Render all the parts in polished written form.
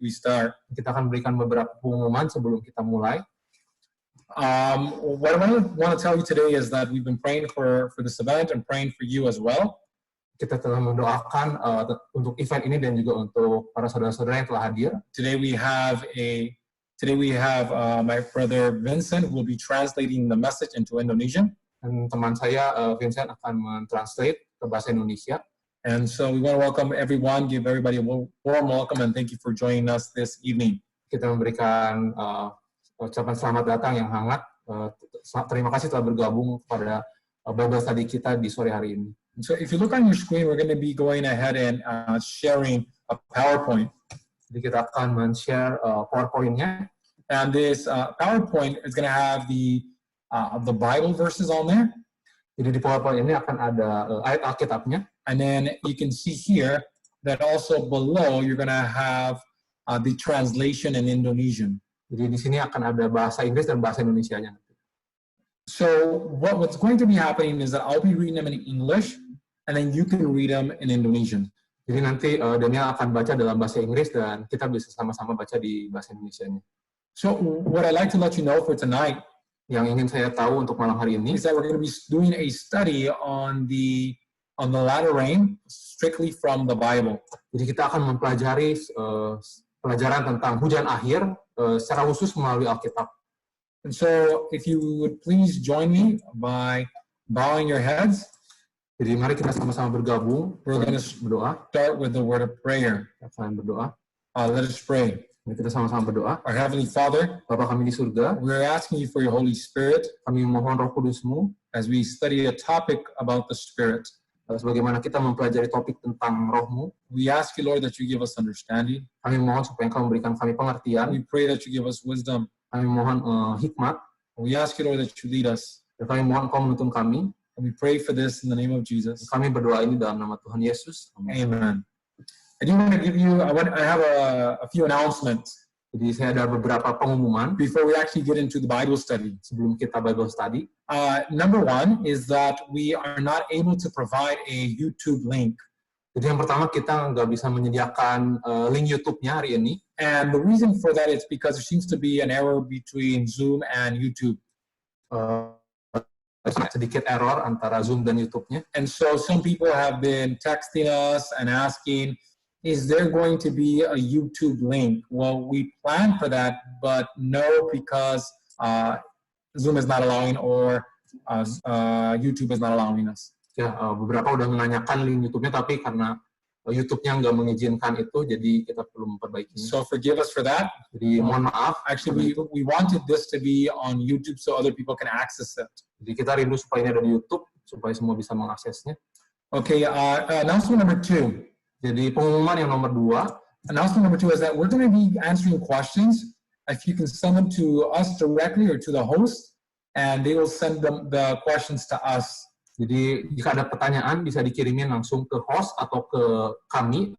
we start. Kita akan berikan beberapa pengumuman sebelum kita mulai. What I want to tell you today is that we've been praying for this event and praying for you as well. Kita telah mendoakan untuk event ini dan juga untuk para saudara-saudara yang telah hadir. Today we have my brother Vincent who will be translating the message into Indonesian. Dan teman saya Vincent akan mentranslate ke bahasa Indonesia. And so we want to welcome everyone, give everybody a warm welcome, and thank you for joining us this evening. Kita memberikan ucapan selamat datang yang hangat. Terima kasih telah bergabung pada Bible study kita di sore hari ini. So if you look on your screen, we're going to be going ahead and sharing a PowerPoint. Jadi kita akan men-share PowerPoint-nya. And this PowerPoint is going to have the Bible verses on there. Jadi di PowerPoint ini akan ada ayat Alkitabnya. And then you can see here that also below you're going to have the translation in Indonesian. Jadi di sini akan ada bahasa Inggris dan bahasa Indonesianya. So what's going to be happening is that I'll be reading them in English, and then you can read them in Indonesian. Jadi nanti Daniel akan baca dalam bahasa Inggris dan kita bisa sama-sama baca di bahasa Indonesianya. So what I'd like to let you know for tonight, yang ingin saya tahu untuk malam hari ini, is that we're going to be doing a study on the latter rain, strictly from the Bible. Jadi kita akan mempelajari pelajaran tentang hujan akhir secara khusus melalui Alkitab. And so, if you would please join me by bowing your heads. Jadi mari kita sama-sama bergabung. We're going to berdoa. Start with the word of prayer. Kita akan berdoa. Let us pray. Mari kita sama-sama berdoa. Our Heavenly Father, Bapa kami di surga, we're asking you for your Holy Spirit. Kami mohon Roh Kudus-Mu as we study a topic about the Spirit. Sebagaimana kita mempelajari topik tentang Roh-Mu, we ask you, Lord, that you give us understanding. Kami mohon supaya Engkau memberikan kami pengertian. We pray that you give us wisdom. Kami mohon hikmat. We ask you, Lord, that you lead us. Dan kami mohon Engkau menuntun kami. And we pray for this in the name of Jesus. Kami berdoa ini dalam nama Tuhan Yesus. Amen. I do want to give you, I have a few announcements. Jadi saya ada beberapa pengumuman before we actually get into the Bible study. Sebelum kita Bible study. Number one is that we are not able to provide a YouTube link. Jadi yang pertama kita nggak bisa menyediakan link YouTube-nya hari ini. And the reason for that is because there seems to be an error between Zoom and YouTube. Sedikit error antara Zoom dan YouTube-nya. And so some people have been texting us and asking, is there going to be a YouTube link? Well, we plan for that, but no, because Zoom is not allowing or YouTube is not allowing us. Ya, beberapa udah menanyakan link YouTube-nya, tapi karena YouTube-nya nggak mengizinkan itu, jadi kita perlu memperbaikinya. So forgive us for that. Jadi mohon maaf. Actually, we wanted this to be on YouTube so other people can access it. Jadi kita rindu supaya ini ada di YouTube, supaya semua bisa mengaksesnya. Okay, announcement number 2. Jadi pengumuman yang nomor 2. Announcement number 2 is that we're going to be answering questions. If you can send them to us directly or to the host, and they will send them the questions to us. Jadi jika ada pertanyaan bisa dikirimin langsung ke host atau ke kami,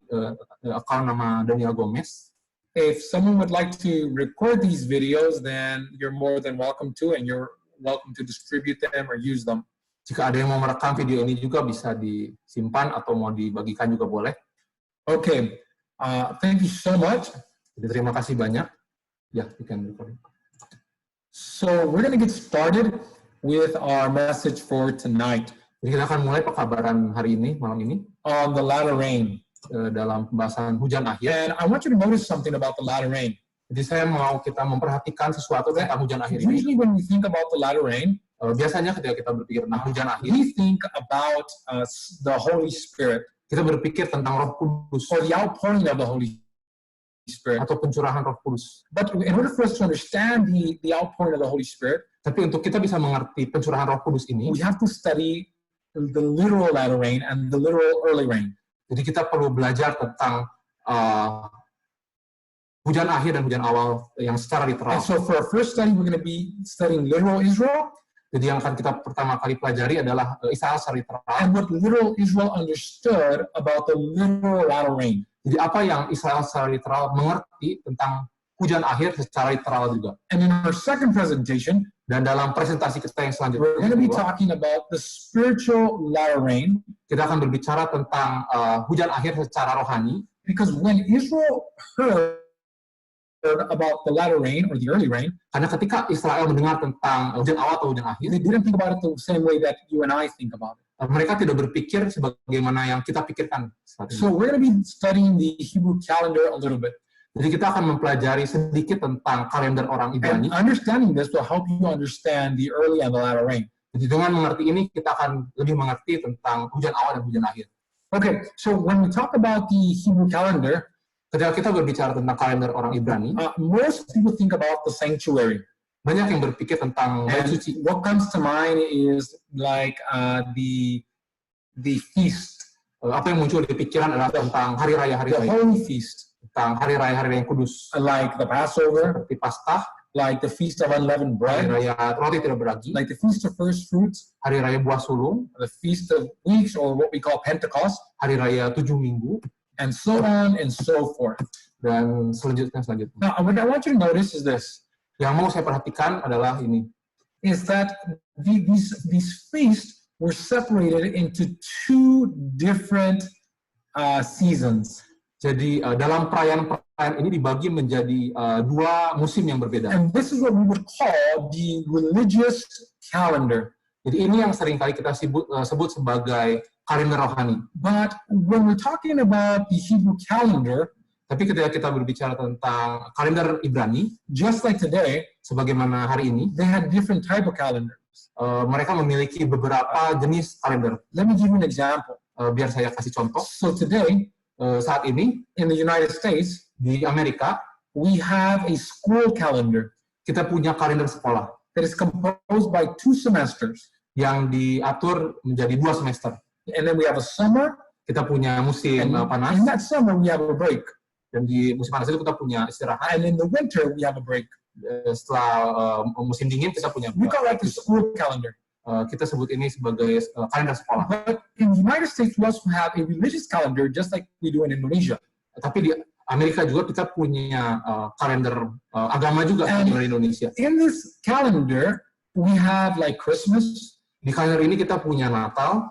account nama Daniel Gomez. If someone would like to record these videos, then you're more than welcome to, and you're welcome to distribute them or use them. Jika ada yang mau merekam video ini juga bisa disimpan atau mau dibagikan juga boleh. Okay, thank you so much. Jadi terima kasih banyak. Ya, you can record. So we're going to get started with our message for tonight. Jadi kita akan mulai pekabaran hari ini, malam ini, on the latter rain. Dalam pembahasan hujan akhir. And I want you to notice something about the latter rain. Jadi saya mau kita memperhatikan sesuatu tentang hujan akhir ini. Usually when we think about the latter rain, biasanya ketika kita berpikir tentang hujan akhir, we think about the Holy Spirit. Kita berpikir tentang Roh Kudus. Or the outpouring of the Holy Spirit. Atau pencurahan Roh Kudus. But in order for us to understand the outpouring of the Holy Spirit, tapi untuk kita bisa mengerti pencurahan Roh Kudus ini, we have to study the literal latter rain and the literal early rain. Jadi kita perlu belajar tentang hujan akhir dan hujan awal yang secara literal. And so for our first study, we're going to be studying literal Israel. Jadi yang akan kita pertama kali pelajari adalah Israel secara literal. And what literal Israel understood about the literal latter rain. Jadi apa yang Israel secara literal mengerti tentang hujan akhir secara literal juga. And in our second presentation, dan dalam presentasi kita yang selanjutnya, we're going to be talking about the spiritual latter rain. Kita akan berbicara tentang hujan akhir secara rohani. Because when Israel heard about the latter rain or the early rain, Karena ketika Israel mendengar tentang hujan awal atau hujan akhir, they didn't think about it the same way that you and I think about it. mereka tidak berpikir sebagaimana yang kita pikirkan saat ini. So we're going to be studying the Hebrew calendar a little bit. Jadi kita akan mempelajari sedikit tentang kalender orang Ibrani. And understanding this will help you understand the early and the latter rain. Jadi dengan mengerti ini, kita akan lebih mengerti tentang hujan awal dan hujan akhir. Okay, so when we talk about the Hebrew calendar, Ketika kita berbicara tentang kalender orang Ibrani, most people think about the sanctuary. banyak yang berpikir tentang bait And suci. what comes to mind is like the feast, Apa yang muncul di pikiran adalah tentang hari raya the holy feast, tentang hari raya yang kudus, like the Passover, seperti Paskah, like the feast of unleavened hari bread, raya roti tidak beragi, like the feast of first fruits, hari raya buah sulung, the feast of weeks, or what we call Pentecost, hari raya 7 minggu, and so on and so forth. dan selanjutnya. Now, what I want you to notice is this, Yang mau saya perhatikan adalah ini, is that these feasts were separated into two different seasons. jadi dalam perayaan ini dibagi menjadi dua musim yang berbeda. And this is what we would call the religious calendar. Jadi ini yang seringkali kita sebut sebagai kalender rohani. But when we're talking about the Hebrew calendar, Tapi ketika kita berbicara tentang kalender Ibrani, just like today, sebagaimana hari ini, they had different type of calendars. mereka memiliki beberapa jenis kalender. Let me give you an example. Biar saya kasih contoh. So today, Saat ini in the United States, di Amerika, we have a school calendar kita punya kalender sekolah that is composed by 2 semesters. yang diatur menjadi 2 semester. And then we have a summer, Kita punya musim and panas, in that summer we have a break. dan di musim panas itu kita punya istirahat. And in the winter we have a break. Setelah musim dingin kita punya We call that the school calendar. kita sebut ini sebagai kalender sekolah. But in the United States we also have a religious calendar just like we do in Indonesia. Tapi di Amerika juga kita punya kalender agama juga And di Indonesia. in this calendar we have like Christmas, Di kalender ini kita punya Natal,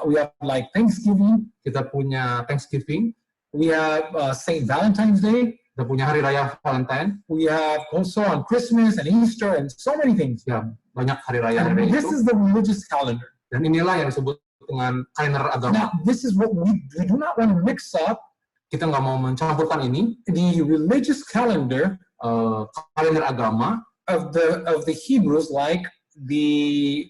we have like Thanksgiving, kita punya Thanksgiving, we have St. Valentine's Day, kita punya Hari Raya Valentine, we have also on Christmas and Easter and so many things. ya banyak hari raya And this itu. is the religious calendar. Dan inilah yang disebut dengan kalender agama. Now, this is what we do not want to mix up Kita nggak mau mencampurkan ini, the religious calendar kalender agama of the Hebrews, like the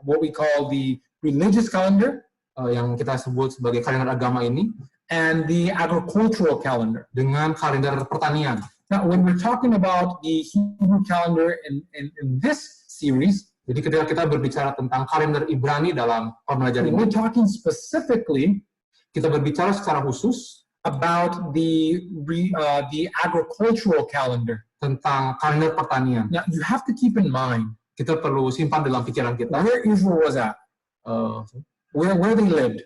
what we call the religious calendar yang kita sebut sebagai kalender agama ini, and the agricultural calendar. dengan kalender pertanian. Now, when we're talking about the Hebrew calendar in this series, Jadi ketika kita berbicara tentang kalender Ibrani dalam pembelajaran we're ini, talking specifically kita berbicara secara khusus about the agricultural calendar. tentang kalender pertanian. Now, you have to keep in mind Kita perlu simpan dalam pikiran kita. where Israel was at, where they lived,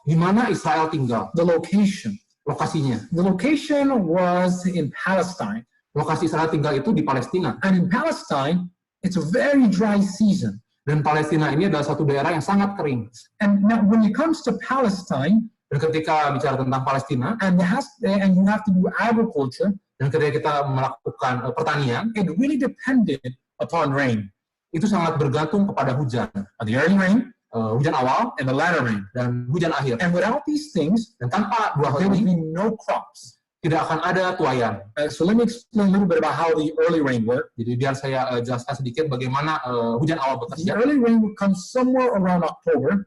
Di mana Israel tinggal, the location. lokasinya. The location was in Palestine. Lokasi Israel tinggal itu di Palestina. And in Palestine, it's a very dry season. Dan Palestina ini adalah satu daerah yang sangat kering. And now when it comes to Palestine, Dan ketika bicara tentang Palestina, and you have to do agriculture, dan ketika kita melakukan pertanian, it really depended upon rain. itu sangat bergantung kepada hujan. The early rain Hujan awal and the latter rain. dan hujan akhir. And without these things, Dan tanpa dua hal there would ini, be no crops. tidak akan ada tuayan. So let me explain a little bit about how the early rain worked. Jadi biar saya jelaskan sedikit bagaimana hujan awal The bekerja. early rain would come somewhere around October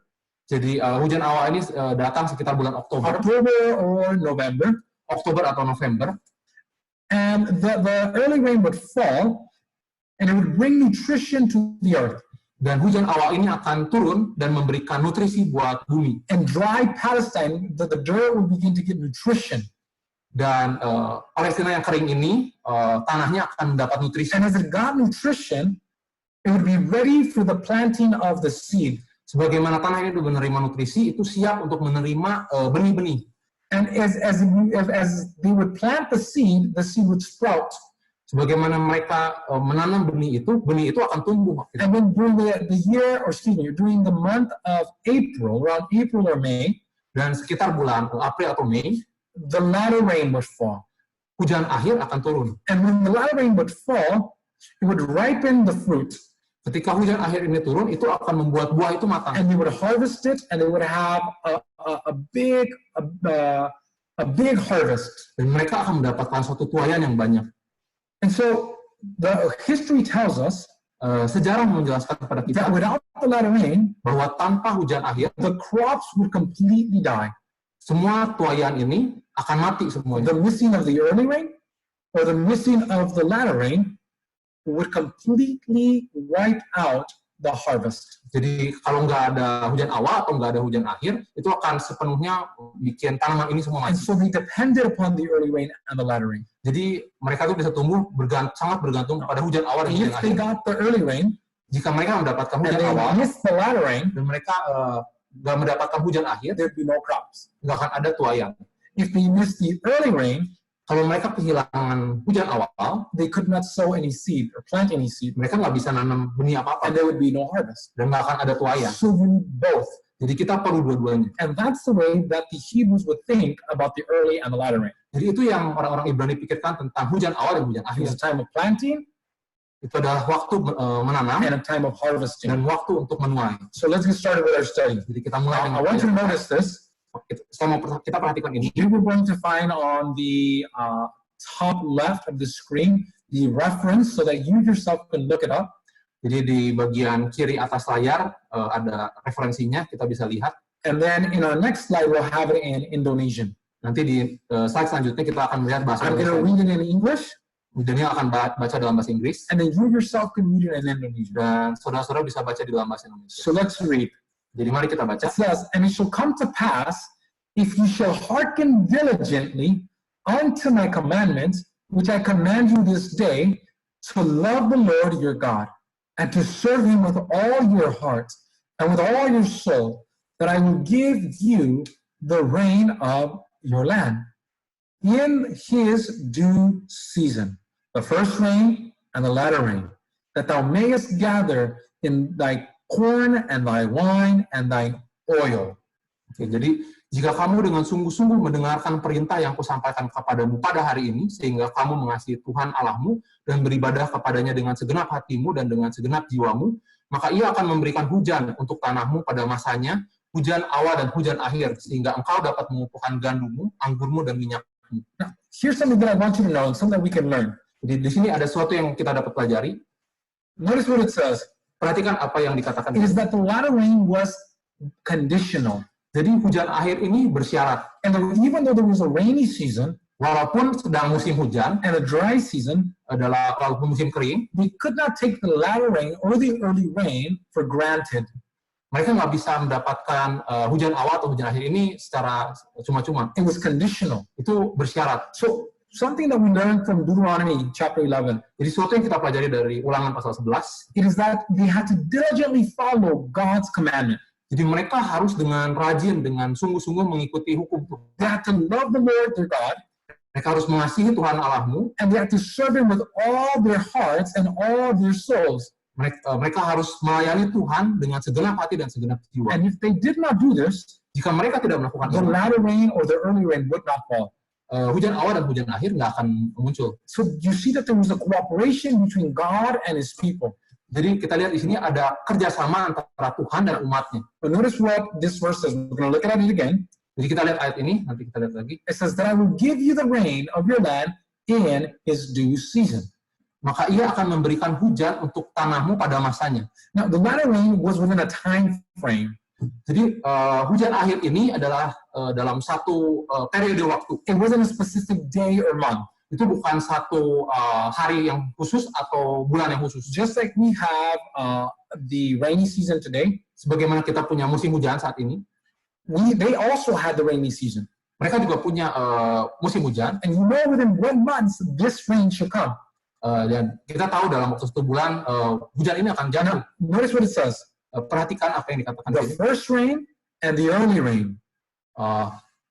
Jadi hujan awal ini datang sekitar bulan Oktober or November. atau November. And the early rain would fall, and it would bring nutrition to the earth. Dan hujan awal ini akan turun dan memberikan nutrisi buat bumi. And dry Palestine, the dirt would begin to get nutrition. Dan Palestina yang kering ini, tanahnya akan mendapat nutrisi. And as it got nutrition, it would be ready for the planting of the seed. Sebagaimana tanah ini menerima nutrisi, itu siap untuk menerima benih-benih. And as they would plant the seed would sprout. Sebagaimana mereka menanam benih itu akan tumbuh. And then during during the month of April, around April or May, Dan sekitar bulan April atau Mei, the latter rain would fall. hujan akhir akan turun. And when the latter rain would fall, it would ripen the fruit. Ketika hujan akhir ini turun, itu akan membuat buah itu matang. And they would harvest it, and they would have a big harvest. Dan mereka akan mendapatkan suatu tuaian yang banyak. And so the history tells us Sejarah menjelaskan kepada kita that without the latter rain, bahwa tanpa hujan akhir, the crops would completely die. semua tuaian ini akan mati semuanya. The missing of the early rain or the missing of the latter rain would completely wipe out the harvest. Jadi kalau nggak ada hujan awal atau nggak ada hujan akhir, itu akan sepenuhnya bikin tanaman ini semua And mati. so they depended upon the early rain and the latter rain. Jadi mereka tuh bisa tumbuh sangat bergantung pada hujan awal dan And hujan if they akhir. got the early rain Jika mereka mendapatkan and hujan they awal missed the latter rain, dan mereka nggak mendapatkan hujan akhir, there'd be no crops. nggak akan ada tuaian. If they missed the early rain, Kalau mereka kehilangan hujan awal, they could not sow any seed or plant any seed, mereka nggak bisa nanam benih apa-apa and there would be no harvest. dan nggak akan ada tuaian. So you need both. Jadi kita perlu dua-duanya. And that's the way that the Hebrews would think about the early and the latter rain. Jadi itu yang orang-orang Ibrani pikirkan tentang hujan awal dan hujan It akhir. was a time of planting Itu adalah waktu menanam and a time of harvesting. dan waktu untuk menuai. So let's get started with our study. Jadi kita mulai I dengan want you to notice this. kita perhatikan ini. You were going to find on the top left of the screen the reference so that you yourself can look it up. Jadi di bagian kiri atas layar ada referensinya, kita bisa lihat. And then in our next slide, we'll have it in Indonesian. Nanti di slide selanjutnya kita akan melihat bahasa I'm going to Indonesia. read it in English, Dan dia akan baca dalam bahasa Inggris, and then you yourself can read it in Indonesian. dan saudara-saudara bisa baca di dalam bahasa Indonesia. So let's read. Jadi mari kita baca. It says, "And it shall come to pass, if you shall hearken diligently unto my commandments, which I command you this day, to love the Lord your God, and to serve him with all your heart and with all your soul, that I will give you the rain of your land in his due season, the first rain and the latter rain, that thou mayest gather in thy corn and thy wine and thy oil." Oke, jadi jika kamu dengan sungguh-sungguh mendengarkan perintah yang kusampaikan kepadamu pada hari ini, sehingga kamu mengasihi Tuhan Allahmu dan beribadah kepadanya dengan segenap hatimu dan dengan segenap jiwamu, maka ia akan memberikan hujan untuk tanahmu pada masanya, hujan awal dan hujan akhir, sehingga engkau dapat mengumpulkan gandummu, anggurmu, dan minyakmu. Now, here's something that I want you to know and something that we can learn. Jadi di sini ada sesuatu yang kita dapat pelajari. Notice what it says. Perhatikan apa yang dikatakan. It is that the latter rain was conditional. Jadi hujan akhir ini bersyarat. And even though there was a rainy season Walaupun sedang musim hujan, and a dry season, adalah walaupun musim kering, we could not take the latter rain or the early rain for granted. mereka nggak bisa mendapatkan hujan awal atau hujan akhir ini secara cuma-cuma. It was conditional. Itu bersyarat. So something that we learned from Deuteronomy chapter 11, Jadi sesuatu yang kita pelajari dari Ulangan pasal 11, it is that they had to diligently follow God's commandment. jadi mereka harus dengan rajin, dengan sungguh-sungguh mengikuti hukum Tuhan. They had to love the Lord their God, Mereka harus mengasihi Tuhan Allahmu, and they had to serve him with all their hearts and all their souls. mereka harus melayani Tuhan dengan segenap hati dan segenap jiwa. And if they did not do this, Jika mereka tidak melakukan the itu, latter rain or the early rain would not fall. hujan awal dan hujan akhir nggak akan muncul. So you see that there was a cooperation between God and his people. Jadi kita lihat di sini ada kerjasama antara Tuhan dan umatnya. But notice what this verse says. We're going to look at it again. Jadi kita lihat ayat ini, nanti kita lihat lagi. It says that I will give you the rain of your land in his due season. Maka ia akan memberikan hujan untuk tanahmu pada masanya. Now the latter rain was within a time frame. Jadi hujan akhir ini adalah dalam satu periode waktu. It wasn't a specific day or month. Itu bukan satu hari yang khusus atau bulan yang khusus. Just like we have the rainy season today, Sebagaimana kita punya musim hujan saat ini, they also had the rainy season. mereka juga punya musim hujan. And you know within 1 month this rain should come. Dan kita tahu dalam waktu 1 bulan hujan ini akan jatuh. Notice what it says. Perhatikan apa yang dikatakan The di sini. first rain and the early rain.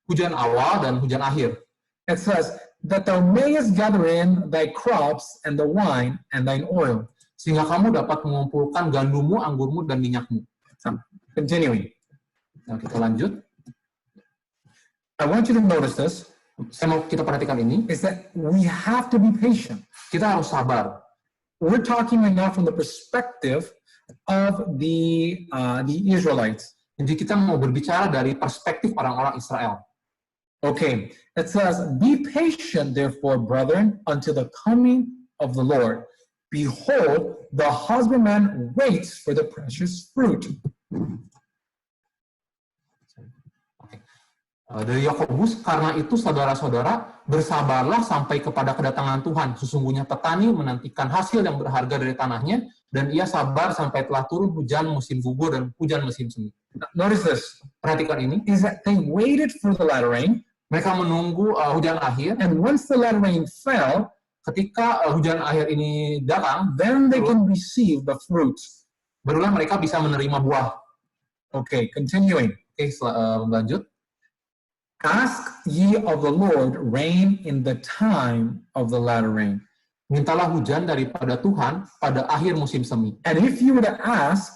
Hujan awal dan hujan akhir. It says that thou mayest gather in thy crops and the wine and thine oil. Sehingga kamu dapat mengumpulkan gandummu, anggurmu, dan minyakmu. Continuing. Nah, kita lanjut. I want you to notice this. kita perhatikan ini, is that we have to be patient. kita harus sabar. We're talking right now from the perspective of the Israelites. Jadi kita mau berbicara dari perspektif orang-orang Israel. Okay, it says, "Be patient, therefore, brethren, until the coming of the Lord. Behold, the husbandman waits for the precious fruit." Dari Yakobus, karena itu saudara-saudara, bersabarlah sampai kepada kedatangan Tuhan. Sesungguhnya petani menantikan hasil yang berharga dari tanahnya, dan ia sabar sampai telah turun hujan musim gugur dan hujan musim semi. Notice this, Perhatikan ini, is that they waited for the latter rain, mereka menunggu hujan akhir. and once the latter rain fell, Ketika hujan akhir ini datang, then they can receive the fruits. barulah mereka bisa menerima buah. Okay, continuing. Oke, lanjut. Ask ye of the Lord rain in the time of the latter rain. Mintalah hujan daripada Tuhan pada akhir musim semi. And if you were to ask,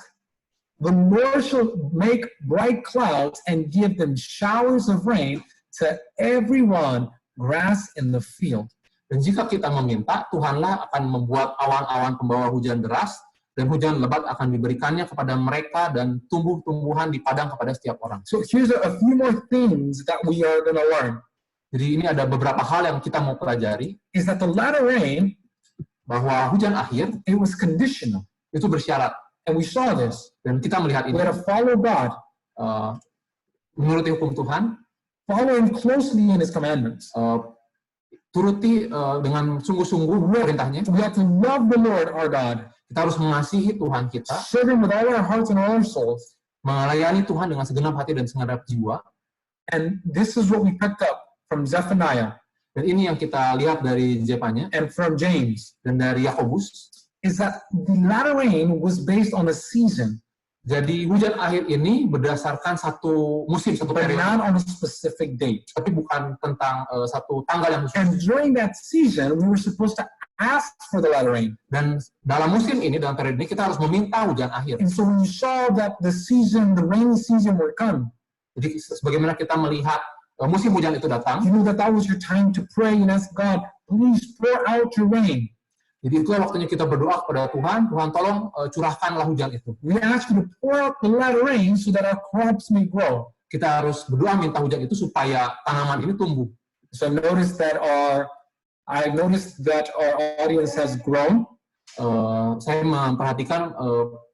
the Lord shall make bright clouds and give them showers of rain to everyone grass in the field. Dan jika kita meminta, Tuhanlah akan membuat awan-awan pembawa hujan deras, dan hujan lebat akan diberikannya kepada mereka dan tumbuh-tumbuhan di padang kepada setiap orang. So here's a few more things that we are going to learn. Jadi ini ada beberapa hal yang kita mau pelajari, Is that the latter rain, bahwa hujan akhir it was conditional. itu bersyarat. And we saw this. Dan kita melihat We ini, had to follow God, menuruti hukum Tuhan, follow Him closely in His commandments. turuti dengan sungguh-sungguh perintahnya. We have to love the Lord our God, Kita harus mengasihi Tuhan kita, serve Him with all our hearts and all our souls. melayani Tuhan dengan segenap hati dan segenap jiwa. And this is what we picked up from Zephaniah Dan ini yang kita lihat dari Zefanya and from James, dan dari Yakobus. is that the latter rain was based on a season, Jadi hujan akhir ini berdasarkan satu musim, satu but periode, not on a specific date. tapi bukan tentang satu tanggal yang khusus. And during that season, we were supposed to ask for the latter rain. Dan dalam musim ini, dalam periode ini, kita harus meminta hujan akhir. And so when you saw that the season, the rainy season were come, Jadi sebagaimana kita melihat musim hujan itu datang, you knew that that was your time to pray and ask God, please pour out your rain. jadi itulah waktunya kita berdoa kepada Tuhan, Tuhan tolong curahkanlah hujan itu. We ask you to pour out the latter rain so that our crops may grow. Kita harus berdoa minta hujan itu supaya tanaman ini tumbuh. So I noticed that our audience has grown. Saya memperhatikan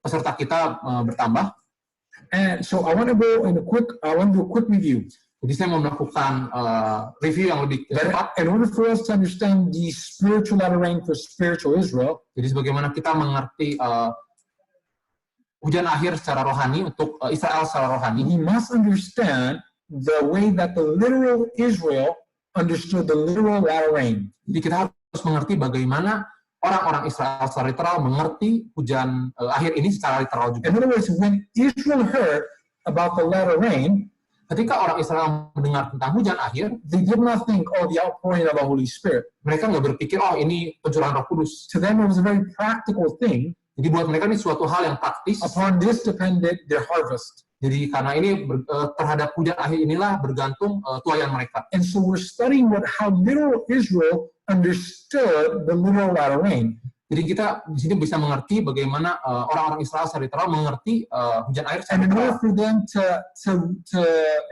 peserta kita bertambah. And so I want to do a quick review. Jadi saya mau melakukan review yang lebih cepat. In order for us to understand the spiritual latter rain for spiritual Israel, Jadi sebagaimana kita mengerti hujan akhir secara rohani untuk Israel secara rohani, we must understand the way that the literal Israel understood the literal latter rain. jadi kita harus mengerti bagaimana orang-orang Israel secara literal mengerti hujan akhir ini secara literal juga. In other words, when Israel heard about the latter rain, Ketika orang Israel mendengar tentang hujan akhir, they did not think, oh, the outpouring of the Holy Spirit. mereka nggak berpikir, oh ini pencurahan Roh Kudus. To them, it was a very practical thing. Jadi buat mereka ini suatu hal yang praktis. Upon this depended their harvest. Jadi karena ini terhadap hujan akhir inilah bergantung tuayan mereka. And so we're studying how literal Israel understood the literal latter rain. Jadi kita di sini bisa mengerti bagaimana orang-orang Israel secara literal mengerti hujan air secara And in order literal. for them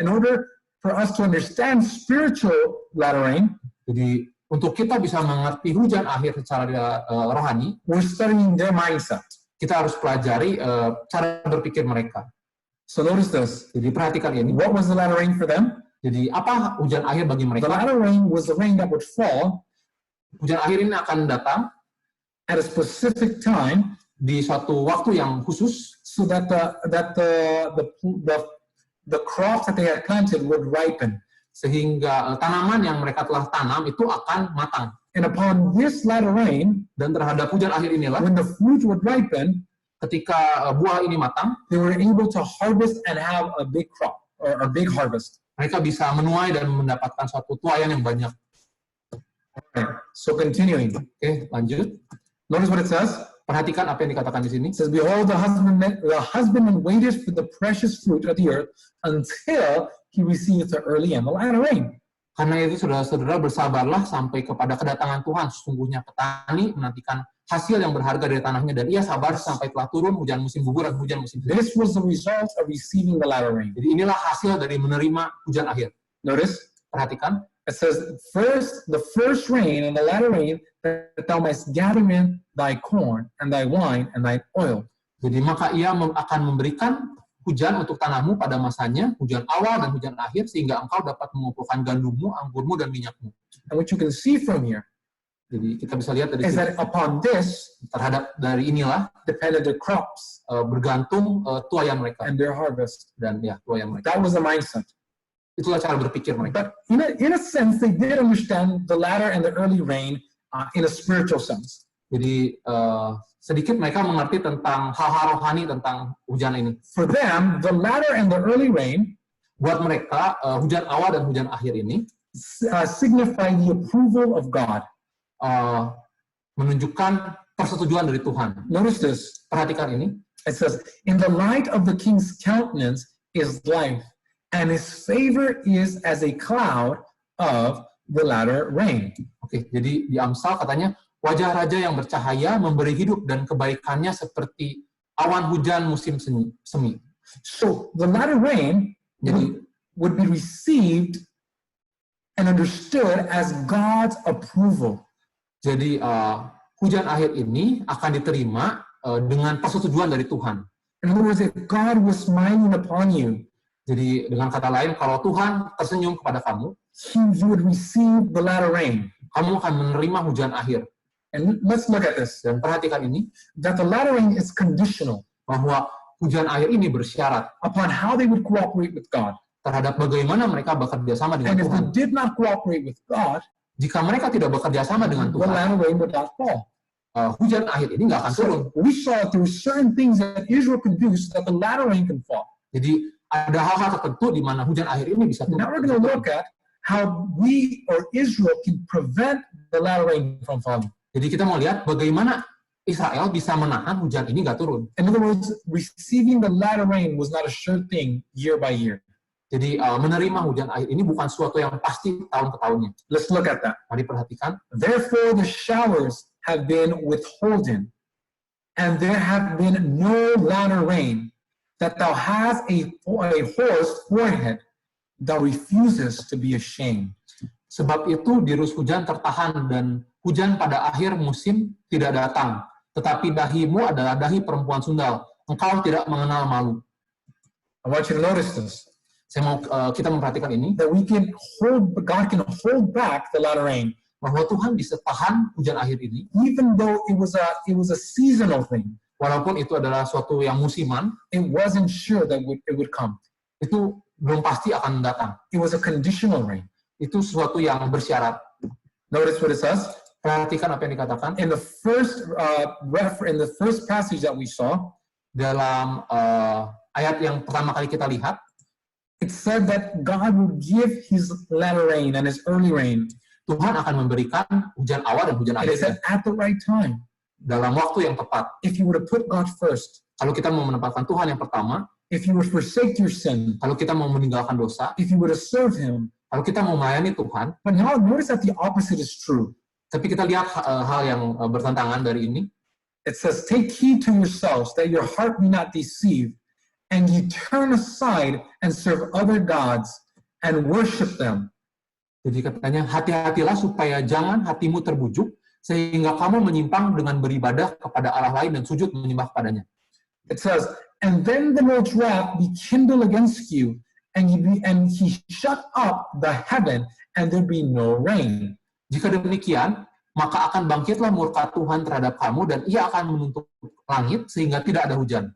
in order for us to understand spiritual latter rain, Jadi untuk kita bisa mengerti hujan akhir secara rohani, we're studying their mindset. kita harus pelajari cara berpikir mereka. So notice this. Jadi perhatikan ini. What was the latter rain for them? Jadi apa hujan akhir bagi The mereka? latter rain was the rain that would fall Hujan akhir ini akan datang at a specific time, di suatu waktu yang khusus, so that the crops that they had planted would ripen. sehingga tanaman yang mereka telah tanam itu akan matang. And upon this latter rain, Dan terhadap hujan akhir inilah, when the fruit would ripen, ketika buah ini matang, they were able to harvest and have a big crop or a big harvest. mereka bisa menuai dan mendapatkan suatu tuaian yang banyak. Alright, so continuing. Oke, lanjut. Notice what it says. Perhatikan apa yang dikatakan di sini. It says, behold, the husbandman waited for the precious fruit of the earth until he received the early and the latter rain. Karena itu saudara-saudara bersabarlah sampai kepada kedatangan Tuhan. Sesungguhnya petani menantikan hasil yang berharga dari tanahnya, dan ia sabar sampai telah turun hujan musim gugur dan hujan musim semi. This was the result of receiving the latter rain. Jadi inilah hasil dari menerima hujan akhir. Notice, Perhatikan, it says, the first rain and the latter rain, that thou mayest gather in thy corn and thy wine and thy oil. jadi maka ia akan memberikan hujan untuk tanahmu pada masanya, hujan awal dan hujan akhir, sehingga engkau dapat mengumpulkan gandummu, anggurmu, dan minyakmu. And what you can see from here Jadi kita bisa lihat dari is sini, that upon this terhadap dari inilah depended their crops bergantung tuayan mereka and their harvest. dan ya tuayan mereka. That was the mindset. Itulah cara berpikir mereka. But in a sense, they did understand the latter and the early rain in a spiritual sense. Jadi sedikit mereka mengerti tentang hal-hal rohani tentang hujan ini. For them, the latter and the early rain Buat mereka hujan awal dan hujan akhir ini signify the approval of God. menunjukkan persetujuan dari Tuhan. Notice this. Perhatikan ini. It says, in the light of the king's countenance is life, and his favor is as a cloud of the latter rain. Oke, jadi di Amsal katanya, wajah raja yang bercahaya memberi hidup dan kebaikannya seperti awan hujan musim semi. So the latter rain Jadi would be received and understood as God's approval. Jadi hujan akhir ini akan diterima dengan persetujuan dari Tuhan. In other words, if God was smiling upon you, Jadi dengan kata lain, kalau Tuhan tersenyum kepada kamu, you would receive the latter rain. kamu akan menerima hujan akhir. And let's look at this. Dan perhatikan ini, That the latter rain is conditional bahwa hujan akhir ini bersyarat upon how they would cooperate with God. terhadap bagaimana mereka bekerja sama dengan And if Tuhan. they did not cooperate with God, Jika mereka tidak bekerja sama dengan the Tuhan, latter rain would not fall. hujan akhir ini nggak akan turun. So we saw through certain things that Israel could do so that the latter rain can fall. Jadi ada hal-hal tertentu di mana hujan akhir ini bisa turun. Now we're going to look at how we or Israel can prevent the latter rain from falling. Jadi kita mau lihat bagaimana Israel bisa menahan hujan ini nggak turun. In other words, receiving the latter rain was not a sure thing year by year. Jadi menerima hujan akhir ini bukan sesuatu yang pasti tahun ke tahunnya. Let's look at that. Mari perhatikan. Therefore, the showers have been withholden, and there have been no latter rain, that thou hast a hoar's forehead, thou refusest to be ashamed. Sebab itu dirus hujan tertahan dan hujan pada akhir musim tidak datang. Tetapi dahimu adalah dahi perempuan sundal. Engkau tidak mengenal malu. I want you to notice this, Saya mau kita memperhatikan ini, that God can hold back the latter rain, bahwa Tuhan bisa tahan hujan akhir ini, even though it was a seasonal thing. walaupun itu adalah suatu yang musiman, It wasn't sure that it would come. itu belum pasti akan datang. It was a conditional rain. Itu sesuatu yang bersyarat. Notice what it says Perhatikan apa yang dikatakan in the first passage that we saw. dalam ayat yang pertama kali kita lihat. It said that God would give his latter rain and his early rain. Tuhan akan memberikan hujan awal dan hujan And it akhir said at the right time. dalam waktu yang tepat. If you were to put God first, Kalau kita mau menempatkan Tuhan yang pertama, if you would forsake your sin, kalau kita mau meninggalkan dosa, if you were to serve him. kalau kita mau melayani Tuhan, But now notice that the opposite is true. tapi kita lihat hal yang bertentangan dari ini. It says, take heed to yourselves that your heart be not deceived, and ye turn aside and serve other gods and worship them. Jadi katanya, hati-hatilah supaya jangan hatimu terbujuk, sehingga kamu menyimpang dengan beribadah kepada Allah lain dan sujud menyembah kepadanya. It says, and then the Lord's wrath be kindled against you, and he shut up the heaven, and there be no rain. Jika demikian, maka akan bangkitlah murka Tuhan terhadap kamu, dan ia akan menutup langit sehingga tidak ada hujan.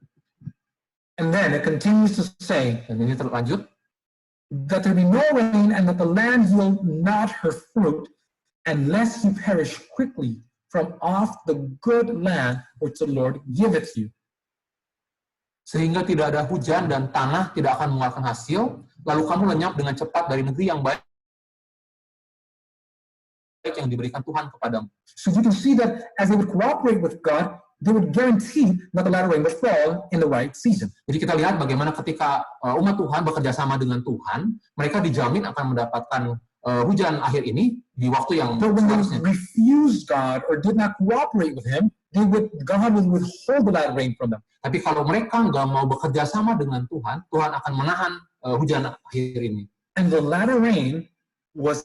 And then it continues to say, Dan ini terlanjut, that there be no rain, and that the land yield not her fruit, unless you perish quickly from off the good land which the Lord giveth you. sehingga tidak ada hujan dan tanah tidak akan mengeluarkan hasil, lalu kamu lenyap dengan cepat dari negeri yang baik yang diberikan Tuhan kepadamu. So you can see that as they would cooperate with God, they would guarantee that the latter rain would fall in the right season. Jadi kita lihat bagaimana ketika umat Tuhan bekerja sama dengan Tuhan, mereka dijamin akan mendapatkan hujan akhir ini di waktu yang But when they seharusnya. refused God or did not cooperate with Him, God would withhold the latter rain from them. Tapi kalau mereka nggak mau bekerja sama dengan Tuhan, Tuhan akan menahan hujan akhir ini. And the latter rain was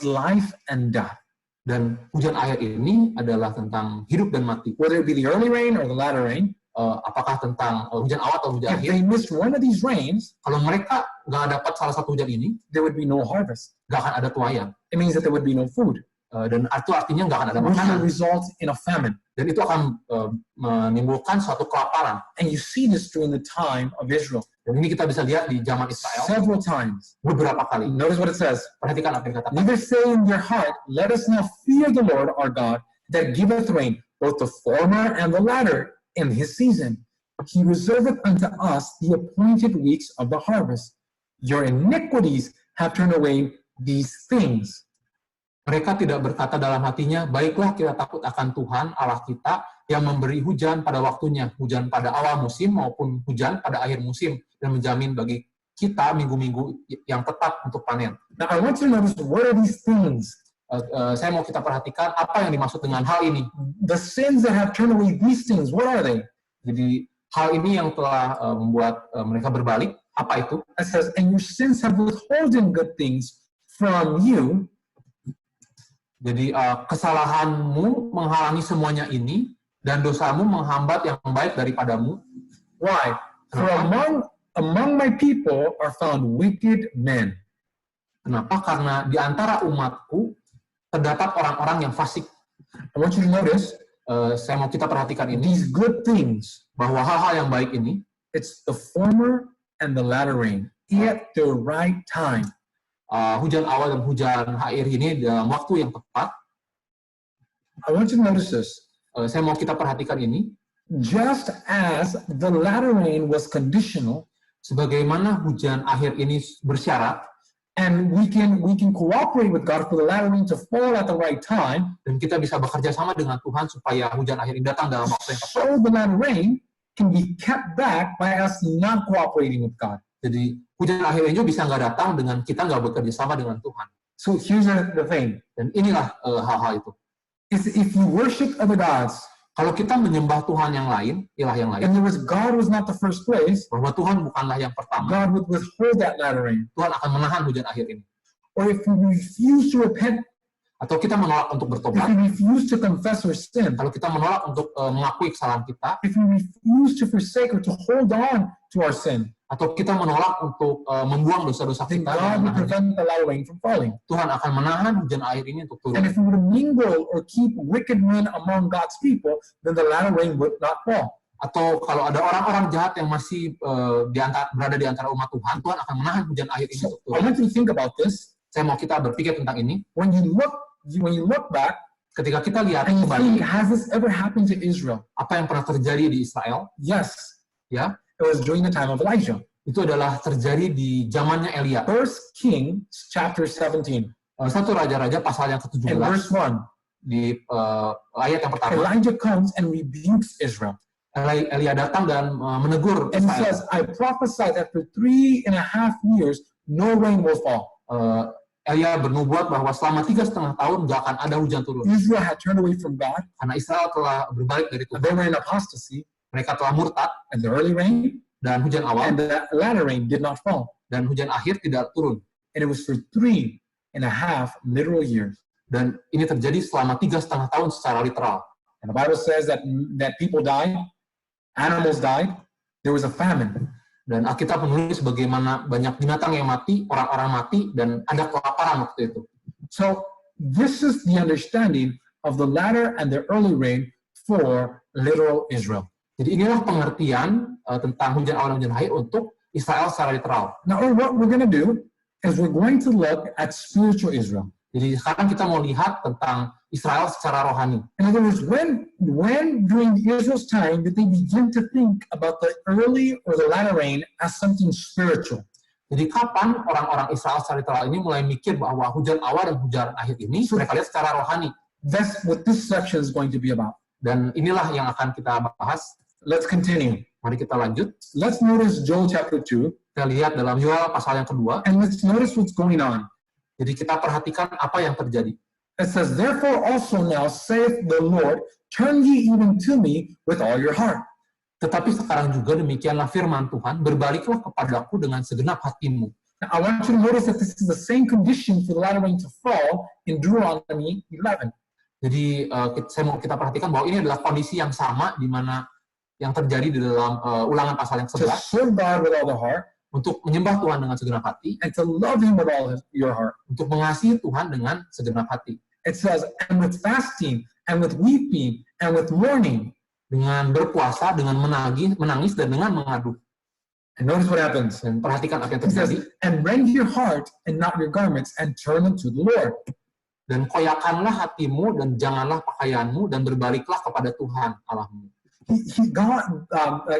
life and death. Dan hujan akhir ini adalah tentang hidup dan mati. Whether it be the early rain or the latter rain, Apakah tentang hujan awal atau hujan if akhir? they missed one of these rains, Kalau mereka nggak dapat salah satu hujan ini, there would be no harvest. nggak akan ada tuayan. It means that there would be no food, Dan itu artinya nggak akan ada which makanan. would result in a famine. Dan itu akan menimbulkan suatu kelaparan. And you see this during the time of Israel Dan ini kita bisa lihat di zaman Israel several times. beberapa kali. Notice what it says. Perhatikan apa yang dikatakan. Neither say in your heart, let us now fear the Lord our God, that giveth rain, both the former and the latter, in his season. He reserveth unto us the appointed weeks of the harvest. Your iniquities have turned away these things. Mereka tidak berkata dalam hatinya, baiklah kita takut akan Tuhan Allah kita yang memberi hujan pada waktunya, hujan pada awal musim maupun hujan pada akhir musim, dan menjamin bagi kita minggu-minggu yang tepat untuk panen. Now I want you to notice, what are these things? Saya mau kita perhatikan apa yang dimaksud dengan hal ini. The sins that have turned away these things, what are they? Jadi hal ini yang telah membuat mereka berbalik, apa itu? It says, and your sins have withholden good things from you. Jadi kesalahanmu menghalangi semuanya ini, dan dosamu menghambat yang baik daripadamu. Why? For Kenapa? among my people are found wicked men. Kenapa? Karena di antara umatku terdapat orang-orang yang fasik. I want you to notice Saya mau kita perhatikan ini, these good things. bahwa hal-hal yang baik ini, It's the former and the latter rain at the right time. hujan awal dan hujan akhir ini dalam waktu yang tepat. I want you to notice this. Saya mau kita perhatikan ini, Just as the latter rain was conditional, sebagaimana hujan akhir ini bersyarat, and we can cooperate with God for the latter rain to fall at the right time, dan kita bisa bekerja sama dengan Tuhan supaya hujan akhir ini datang dalam waktu yang tepat. so the latter rain can be kept back by us not cooperating with God. Jadi hujan akhir ini bisa nggak datang dengan kita nggak bekerja sama dengan Tuhan. So here's the thing. Dan inilah hal-hal itu. Is if you worship other gods, Kalau kita menyembah Tuhan yang lain, ilah yang lain, and God was not the first place, bahwa Tuhan bukanlah yang pertama, God would withhold that latter rain. Tuhan akan menahan hujan akhir ini. Or if we refuse to repent, Atau kita menolak untuk if bertobat, we refuse to confess our sin, kalau kita menolak untuk mengakui kesalahan kita, if we refuse to forsake or to hold on to our sin, atau kita menolak untuk membuang dosa-dosa then kita, God will menahan, prevent the latter rain from falling. Tuhan akan menahan hujan air ini untuk And turun. if we were to mingle or keep wicked men among God's people, then the latter rain would not fall. Atau kalau ada orang-orang jahat yang masih berada di antara umat Tuhan, Tuhan akan menahan hujan air ini So untuk I turun. want you to think about this. Saya mau kita berpikir tentang ini. When you look back Ketika kita lihat and you think, kembali has this ever happened to Israel? apa yang pernah terjadi di Israel, Yes, ya, it was during the time of Elijah. itu adalah terjadi di zamannya Elia. First Kings chapter 17 Satu Raja-Raja pasal yang and ke-17 verse 1. di ayat yang pertama, Elijah comes and rebukes Israel. Elia datang dan menegur And he Israel. says, I prophesied that for 3.5 years, no rain will fall. Elia bernubuat bahwa selama 3,5 tahun nggak akan ada hujan turun. Israel had turned away from God. Karena Israel telah berbalik dari Tuhan. They were in apostasy, Mereka telah murtad, and the early rain dan hujan awal and the latter rain did not fall. dan hujan akhir tidak turun. And it was for 3.5 literal years. Dan ini terjadi selama 3,5 tahun secara literal. And the Bible says that people died, animals died, there was a famine. Dan Alkitab menulis bagaimana banyak binatang yang mati, orang-orang mati, dan ada kelaparan waktu itu. So this is the understanding of the latter and the early rain for literal Israel. Jadi inilah pengertian tentang hujan awal dan hujan akhir untuk Israel secara literal. Now what we're going to do is we're going to look at spiritual Israel. Jadi sekarang kita mau lihat tentang Israel secara rohani. In other words, when during Israel's time did they begin to think about the early or the latter rain as something spiritual? Jadi kapan orang-orang Israel secara literal ini mulai mikir bahwa hujan awal dan hujan akhir ini mereka lihat secara rohani. That's what this section is going to be about. Dan inilah yang akan kita bahas. Let's continue. Mari kita lanjut. Let's notice Joel chapter 2, Kita lihat dalam Yoel pasal yang kedua. and let's notice what's going on. Jadi kita perhatikan apa yang terjadi. It says, therefore also now saith the Lord, turn ye even to me with all your heart. Tetapi sekarang juga demikianlah firman Tuhan, berbaliklah kepadaku dengan segenap hatimu. Now, I want you to notice that this is the same condition for the latter rain to fall in Deuteronomy 11. Jadi kita perhatikan bahwa ini adalah kondisi yang sama di mana yang terjadi di dalam Ulangan pasal yang To 11, serve God with all the heart, untuk menyembah Tuhan dengan segenap hati, and to love Him with all your heart. untuk mengasihi Tuhan dengan segenap hati. It says, and with fasting, and with weeping, and with mourning. Dengan berpuasa, dengan menangis, dan dengan mengadu. And notice what happens. Dan perhatikan apa yang It says, terjadi. and rend your heart and not your garments, and turn them to the Lord. Dan koyakanlah hatimu dan janganlah pakaianmu dan berbaliklah kepada Tuhan Allahmu.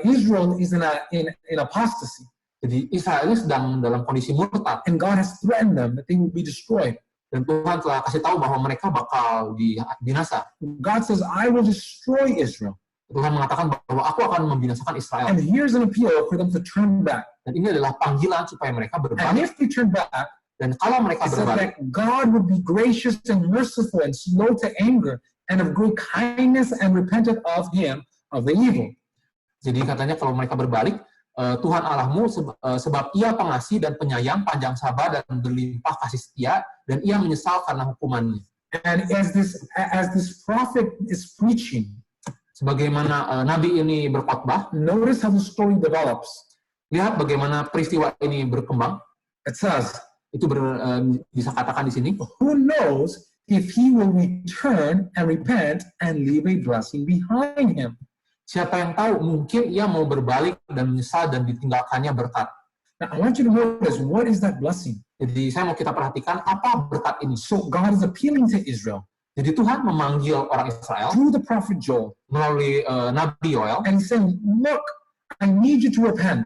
Israel is in apostasy, Jadi Israel sedang dalam kondisi murtad and God has threatened them that they will be destroyed. dan Tuhan telah kasih tahu bahwa mereka bakal binasa. God says, I will destroy Israel. Tuhan mengatakan bahwa aku akan membinasakan Israel. And here's an appeal for them to turn back. Dan ini adalah panggilan supaya mereka And berbalik. if they turn back, Dan kalau mereka it says berbalik, that God would be gracious and merciful and slow to anger and of great kindness and repentant of him of the evil. jadi katanya kalau mereka berbalik, Tuhan Allahmu sebab ia pengasih dan penyayang, panjang sabar dan berlimpah kasih setia, dan ia menyesal karena hukumannya. And as this prophet is preaching, Sebagaimana Nabi ini berkhotbah, notice how the story develops. lihat bagaimana peristiwa ini berkembang. It says, Itu bisa katakan di sini, who knows if he will return and repent and leave a blessing behind him. siapa yang tahu mungkin ia mau berbalik dan menyesal dan ditinggalkannya berkat. Now, I want you to notice, what is that blessing? Jadi saya mau kita perhatikan apa berkat ini. So God is appealing to Israel Jadi Tuhan memanggil orang Israel through the prophet Joel, melalui Nabi Yoel, and he's saying, look, I need you to repent,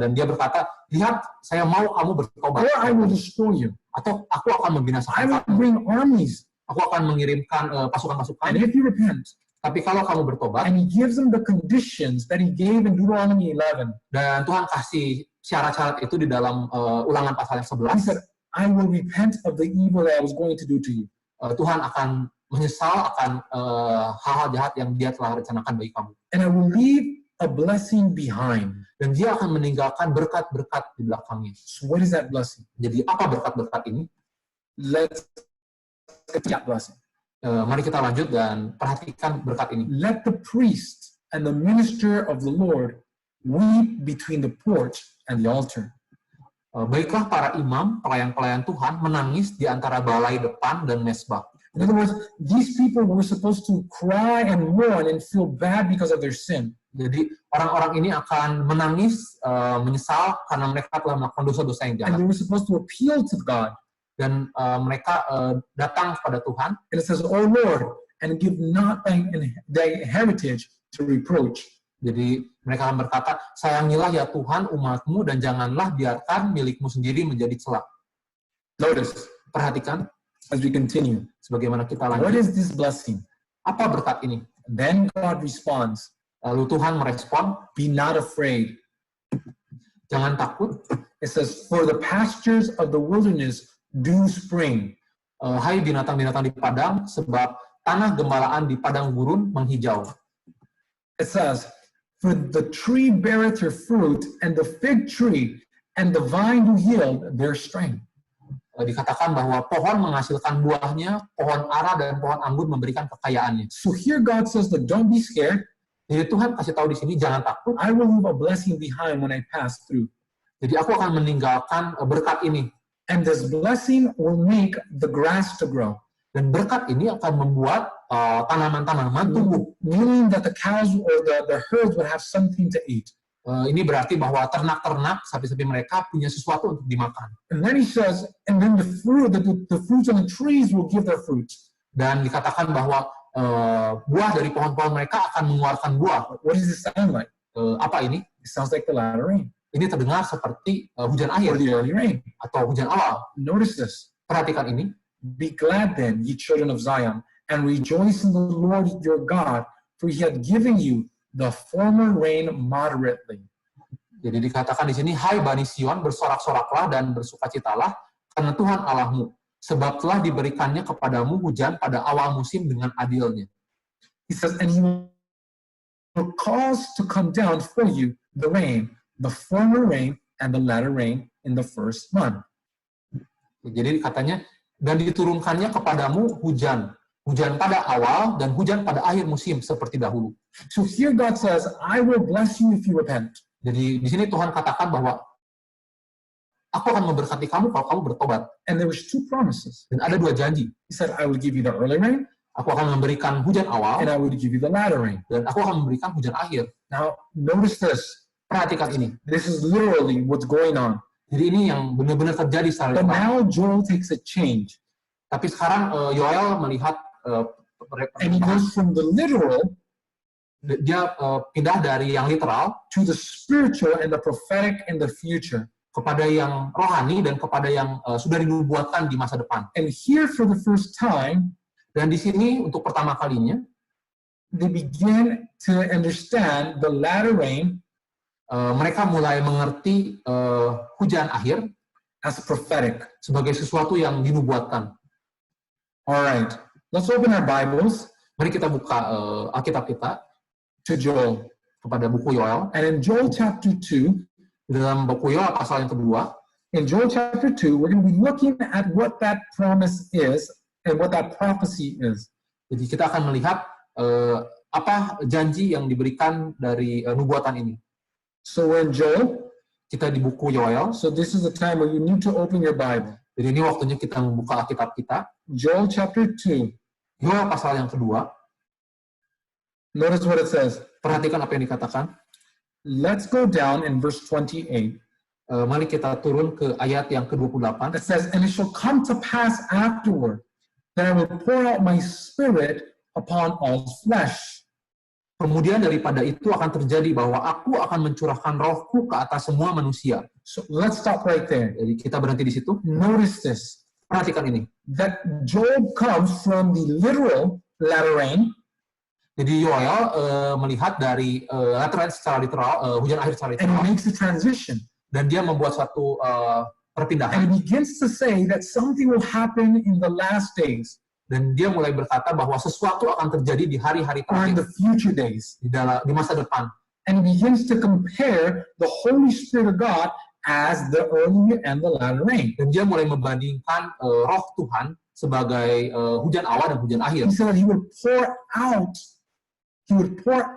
dan dia berkata, lihat, saya mau kamu bertobat, or I will destroy you. atau aku akan I membinasakan will kamu. bring armies. Aku akan mengirimkan pasukan-pasukan. And if you repent, Tapi kalau kamu bertobat, and he gives them the conditions that he gave in Deuteronomy 11, dan Tuhan kasih syarat-syarat itu di dalam Ulangan pasal yang he 11, said, I will repent of the evil that I was going to do to you. Tuhan akan menyesal akan hal-hal jahat yang dia telah rencanakan bagi kamu. And I will leave a blessing behind. Dan dia akan meninggalkan berkat-berkat di belakangnya. So what is that blessing? Jadi apa berkat-berkat ini? Let's get that blessing. Mari kita lanjut dan perhatikan berkat ini. Let the priest and the minister of the Lord weep between the porch and the altar. Baiklah para imam, pelayan-pelayan Tuhan menangis di antara balai depan dan mesbah. In other words, these people were supposed to cry and mourn and feel bad because of their sin. Jadi orang-orang ini akan menangis, menyesal karena mereka telah melakukan dosa-dosa yang And jahat. they were supposed to appeal to God. Dan mereka datang kepada Tuhan, And it says, "O Lord, and give not thy heritage to reproach." jadi mereka akan berkata, sayangilah ya Tuhan umatmu dan janganlah biarkan milikmu sendiri menjadi celak. Notice, Perhatikan, as we continue, sebagaimana kita what lanjut, is this blessing? apa berkat ini? Then God responds, Lalu Tuhan merespon, "Be not afraid." jangan takut, It says, "For the pastures of the wilderness do spring." hai binatang-binatang di padang, sebab tanah gembalaan di padang gurun menghijau. It says, "For the tree beareth her fruit, and the fig tree and the vine do yield their strength." Dikatakan bahwa pohon menghasilkan buahnya, pohon ara dan pohon anggur memberikan kekayaannya. So here God says that don't be scared. Jadi Tuhan kasih tahu di sini, jangan takut. I will leave a blessing behind when I pass through. Jadi aku akan meninggalkan berkat ini. And this blessing will make the grass to grow. Dan berkat ini akan membuat tanaman-tanaman tumbuh. Meaning that the cows or the herds would have something to eat. Ini berarti bahwa ternak-ternak, sapi-sapi mereka punya sesuatu untuk dimakan. And then he says, and then the fruits on the trees will give their fruits. Dan dikatakan bahwa buah dari pohon-pohon mereka akan mengeluarkan buah. What does it sound like? Apa ini? It sounds like the latter rain Ini terdengar seperti hujan or akhir the early rain. atau hujan awal. Notice this. Perhatikan ini. Be glad then, ye children of Zion, and rejoice in the Lord your God, for he hath given you the former rain moderately. Jadi dikatakan di sini, hai Bani Sion, bersorak-soraklah dan bersukacitalah, karena Tuhan Allahmu, sebab telah diberikannya kepadamu hujan pada awal musim dengan adilnya. He says, and he will cause to come down for you the rain, the former rain and the latter rain in the first month. Jadi katanya, dan diturunkannya kepadamu hujan pada awal dan hujan pada akhir musim seperti dahulu. So here God says, I will bless you if you repent. Jadi di sini Tuhan katakan bahwa aku akan memberkati kamu kalau kamu bertobat. And there was two promises. Dan ada dua janji. He said, I will give you the early rain, Aku akan memberikan hujan awal and I will give you the latter rain. dan aku akan memberikan hujan akhir. Now, notice this. Perhatikan ini. This is literally what's going on. Jadi ini yang benar-benar terjadi secara But literal. now Joel takes a change. Tapi sekarang Yoel melihat And he goes from the literal dia pindah dari yang literal to the spiritual and the prophetic in the future. kepada yang rohani dan kepada yang sudah dinubuatkan di masa depan. And here for the first time, Dan di sini untuk pertama kalinya they begin to understand the latter rain mereka mulai mengerti hujan akhir as prophetic. sebagai sesuatu yang dinubuatkan. All right, let's open our Bibles Mari kita buka Alkitab kita to Joel. kepada buku Yoel. And in Joel chapter 2, Di dalam buku Yoel pasal yang kedua, in Joel chapter 2, we're going to be looking at what that promise is and what that prophecy is. jadi kita akan melihat apa janji yang diberikan dari nubuatan ini. So we're in Joel. Kita di buku Yoel. So this is the time where you need to open your Bible. Jadi ini waktunya kita membuka Alkitab kita. Joel chapter 2. Yoel pasal yang kedua. Notice what it says. Perhatikan apa yang dikatakan. Let's go down in verse 28. Mari kita turun ke ayat yang ke-28. It says, and it shall come to pass afterward that I will pour out my spirit upon all flesh. Kemudian daripada itu akan terjadi bahwa aku akan mencurahkan rohku ke atas semua manusia. So let's stop right there. Jadi kita berhenti di situ. Notice this, Perhatikan ini. that Joel comes from the literal latter rain, Jadi Yoel melihat dari secara literal, hujan akhir secara and he literal, makes the transition. dan dia membuat satu perpindahan. And he begins to say that something will happen in the last days, Dan dia mulai berkata bahwa sesuatu akan terjadi di hari-hari or in terakhir, the future days. di masa depan. And he begins to compare the Holy Spirit of God as the early and the latter rain. Dan dia mulai membandingkan roh Tuhan sebagai hujan awal dan hujan akhir. He said that he would pour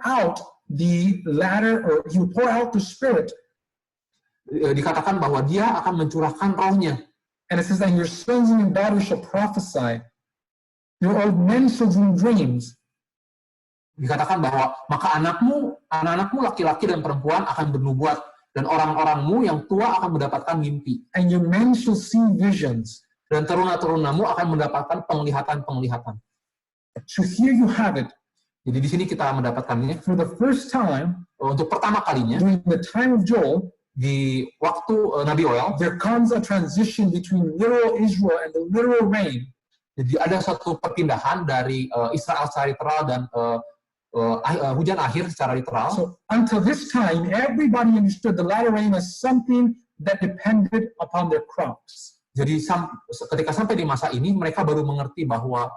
out the latter, or he would pour out the Spirit. Dikatakan bahwa dia akan mencurahkan rohnya. And it says that your sons and your daughters shall prophesy. Your old men shall dream dreams. Dikatakan bahwa maka anak-anakmu laki-laki dan perempuan akan bernubuat, dan orang-orangmu yang tua akan mendapatkan mimpi. And your men shall see visions. Dan teruna-terunamu akan mendapatkan penglihatan-penglihatan. So here you have it. Jadi di sini kita mendapatkannya For the first time, untuk pertama kalinya during the time of Joel, di waktu Nabi Yoel. there comes a transition between literal Israel and the literal rain. Jadi ada satu perpindahan dari Israel secara literal dan hujan akhir secara literal. So until this time, everybody understood the latter rain as something that depended upon their crops. Jadi ketika sampai di masa ini, mereka baru mengerti bahwa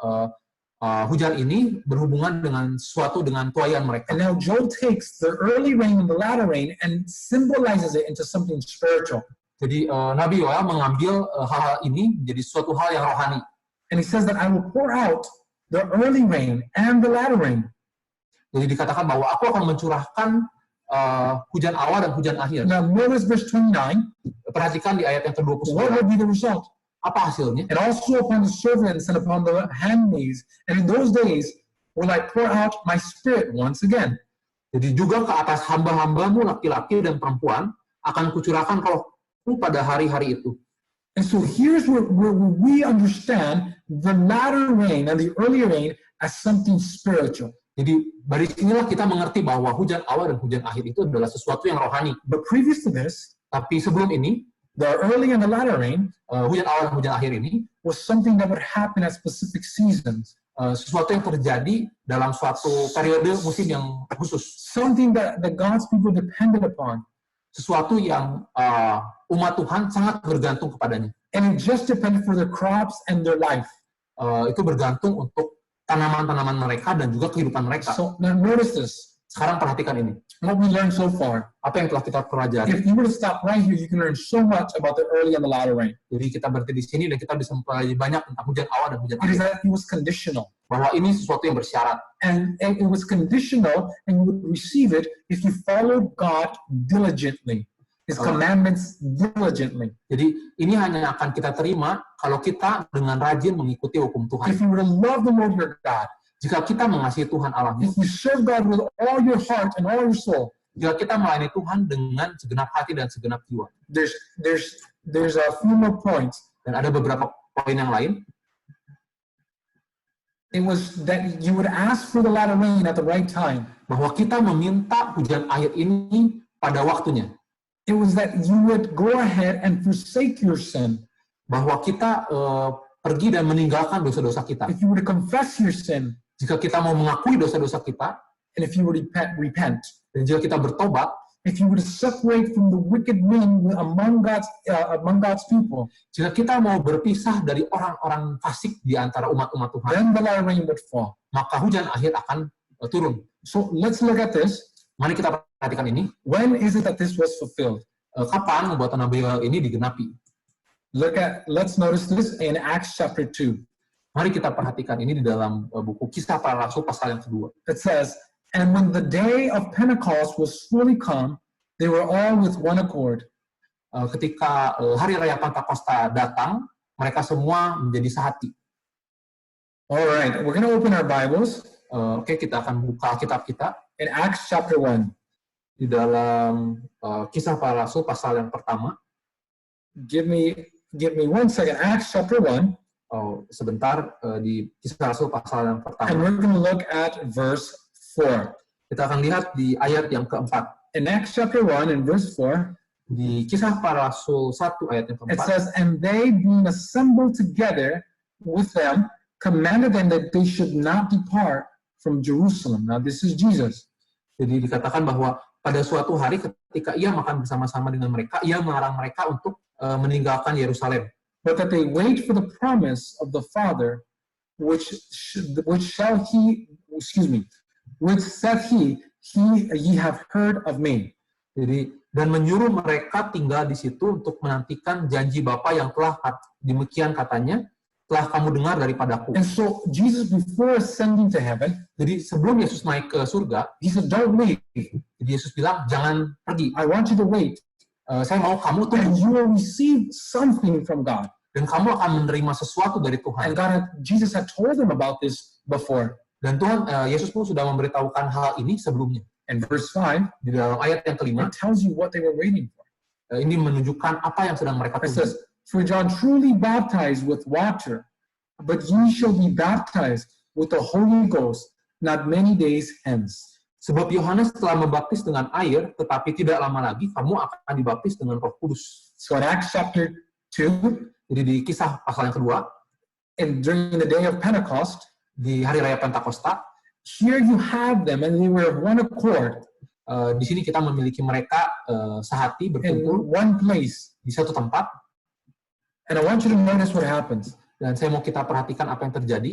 hujan ini berhubungan dengan sesuatu dengan tuaian mereka. And now Joel takes the early rain and the latter rain and symbolizes it into something spiritual. Jadi Nabi Yoel mengambil hal-hal ini menjadi suatu hal yang rohani. And he says that I will pour out the early rain and the latter rain. Jadi dikatakan bahwa aku akan mencurahkan hujan awal dan hujan akhir. Now notice verse 29. Perhatikan di ayat yang ke-29. What will be the result? Apa hasilnya? And also upon the servants and upon the handmaids. And in those days will I pour out my spirit once again. Jadi juga ke atas hamba-hambamu laki-laki dan perempuan akan kucurahkan rohku pada hari-hari itu. And so here's where we understand the latter rain and the early rain as something spiritual. Jadi dari sinilah kita mengerti bahwa hujan awal dan hujan akhir itu adalah sesuatu yang rohani. But previous to this, Tapi sebelum ini, the early and the latter rain hujan awal dan hujan akhir ini was something that would happen at specific seasons. Sesuatu yang terjadi dalam suatu periode musim yang khusus. Something that God's people depended upon. Sesuatu yang umat Tuhan sangat bergantung kepadanya. And it just depended for their crops and their life. Itu bergantung untuk tanaman-tanaman mereka dan juga kehidupan mereka. So now notice this. Sekarang perhatikan ini. What we learned so far. Apa yang telah kita pelajari. If you were to stop right here, you can learn so much about the early and the latter rain. Jadi kita berhenti di sini dan kita bisa mempelajari banyak tentang hujan awal dan hujan It is akhir. that it was conditional. Bahwa ini sesuatu yang bersyarat. And it was conditional, and you would receive it if you followed God diligently. His commandments diligently. Jadi ini hanya akan kita terima kalau kita dengan rajin mengikuti hukum Tuhan. If you were to love the Lord your God, Jika kita mengasihi Tuhan Allahmu, if you serve God with all your heart and all your soul, jika kita melayani Tuhan dengan segenap hati dan segenap jiwa. there's a few more points. Dan ada beberapa poin yang lain. It was that you would ask for the latter rain at the right time. Bahwa kita meminta hujan akhir ini pada waktunya. It was that you would go ahead and forsake your sin. Bahwa kita pergi dan meninggalkan dosa-dosa kita. If you were to confess your sin, Jika kita mau mengakui dosa-dosa kita, and if you were to repent, dan jika kita bertobat, if you were to separate from the wicked men among God's people, jika kita mau berpisah dari orang-orang fasik di antara umat-umat Tuhan, then the latter rain would fall. maka hujan akhir akan turun. So let's look at this. Mari kita perhatikan ini. When is it that this was fulfilled? Kapan nubuatan Nabi Yoel ini digenapi? Let's notice this in Acts chapter 2. Mari kita perhatikan ini di dalam buku Kisah Para Rasul pasal yang kedua. It says, "And when the day of Pentecost was fully come, they were all with one accord." Ketika hari raya Pentakosta datang, mereka semua menjadi sehati. All right, we're going to open our Bibles Oke, kita akan buka kitab kita in Acts chapter 1. di dalam Kisah Para Rasul pasal yang pertama. Give me 1 second. Acts chapter 1, Sebentar, di Kisah Rasul pasal yang and pertama. we're going to look at verse 4. Kita akan lihat di ayat yang keempat. In Acts chapter 1 and verse 4, Di Kisah Para Rasul 1 ayat yang it keempat. says, "And they being assembled together with them, commanded them that they should not depart from Jerusalem." Now this is Jesus. Jadi dikatakan bahwa pada suatu hari ketika ia makan bersama-sama dengan mereka, ia melarang mereka untuk meninggalkan Yerusalem. But that they wait for the promise of the Father, which said he, ye have heard of me. Jadi dan menyuruh mereka tinggal di situ untuk menantikan janji Bapa yang telah demikian katanya telah kamu dengar daripadaku. And so Jesus, before ascending to heaven, Jadi sebelum Yesus naik ke surga, he said, "Don't leave. jadi Yesus bilang jangan pergi. I want you to wait, Saya mau kamu and tunggu you will receive something from God." dan kamu akan menerima sesuatu dari Tuhan. And Jesus had told them about this before. Dan Tuhan Yesus pun sudah memberitahukan hal ini sebelumnya. In verse 5, Di dalam ayat yang kelima, it tells you what they were waiting for. ini menunjukkan apa yang sedang mereka It tunggu. says, "For John truly baptized with water, but ye shall be baptized with the Holy Ghost not many days hence." Sebab Yohanes telah membaptis dengan air, tetapi tidak lama lagi kamu akan dibaptis dengan Roh Kudus. So in Acts chapter 2, Jadi di Kisah pasal yang kedua, and during the day of Pentecost, di hari raya Pentakosta, here you have them, and they were of one accord di sini kita memiliki mereka sehati in berkumpul one place. di satu tempat. And I want you to notice what happens. Dan saya mau kita perhatikan apa yang terjadi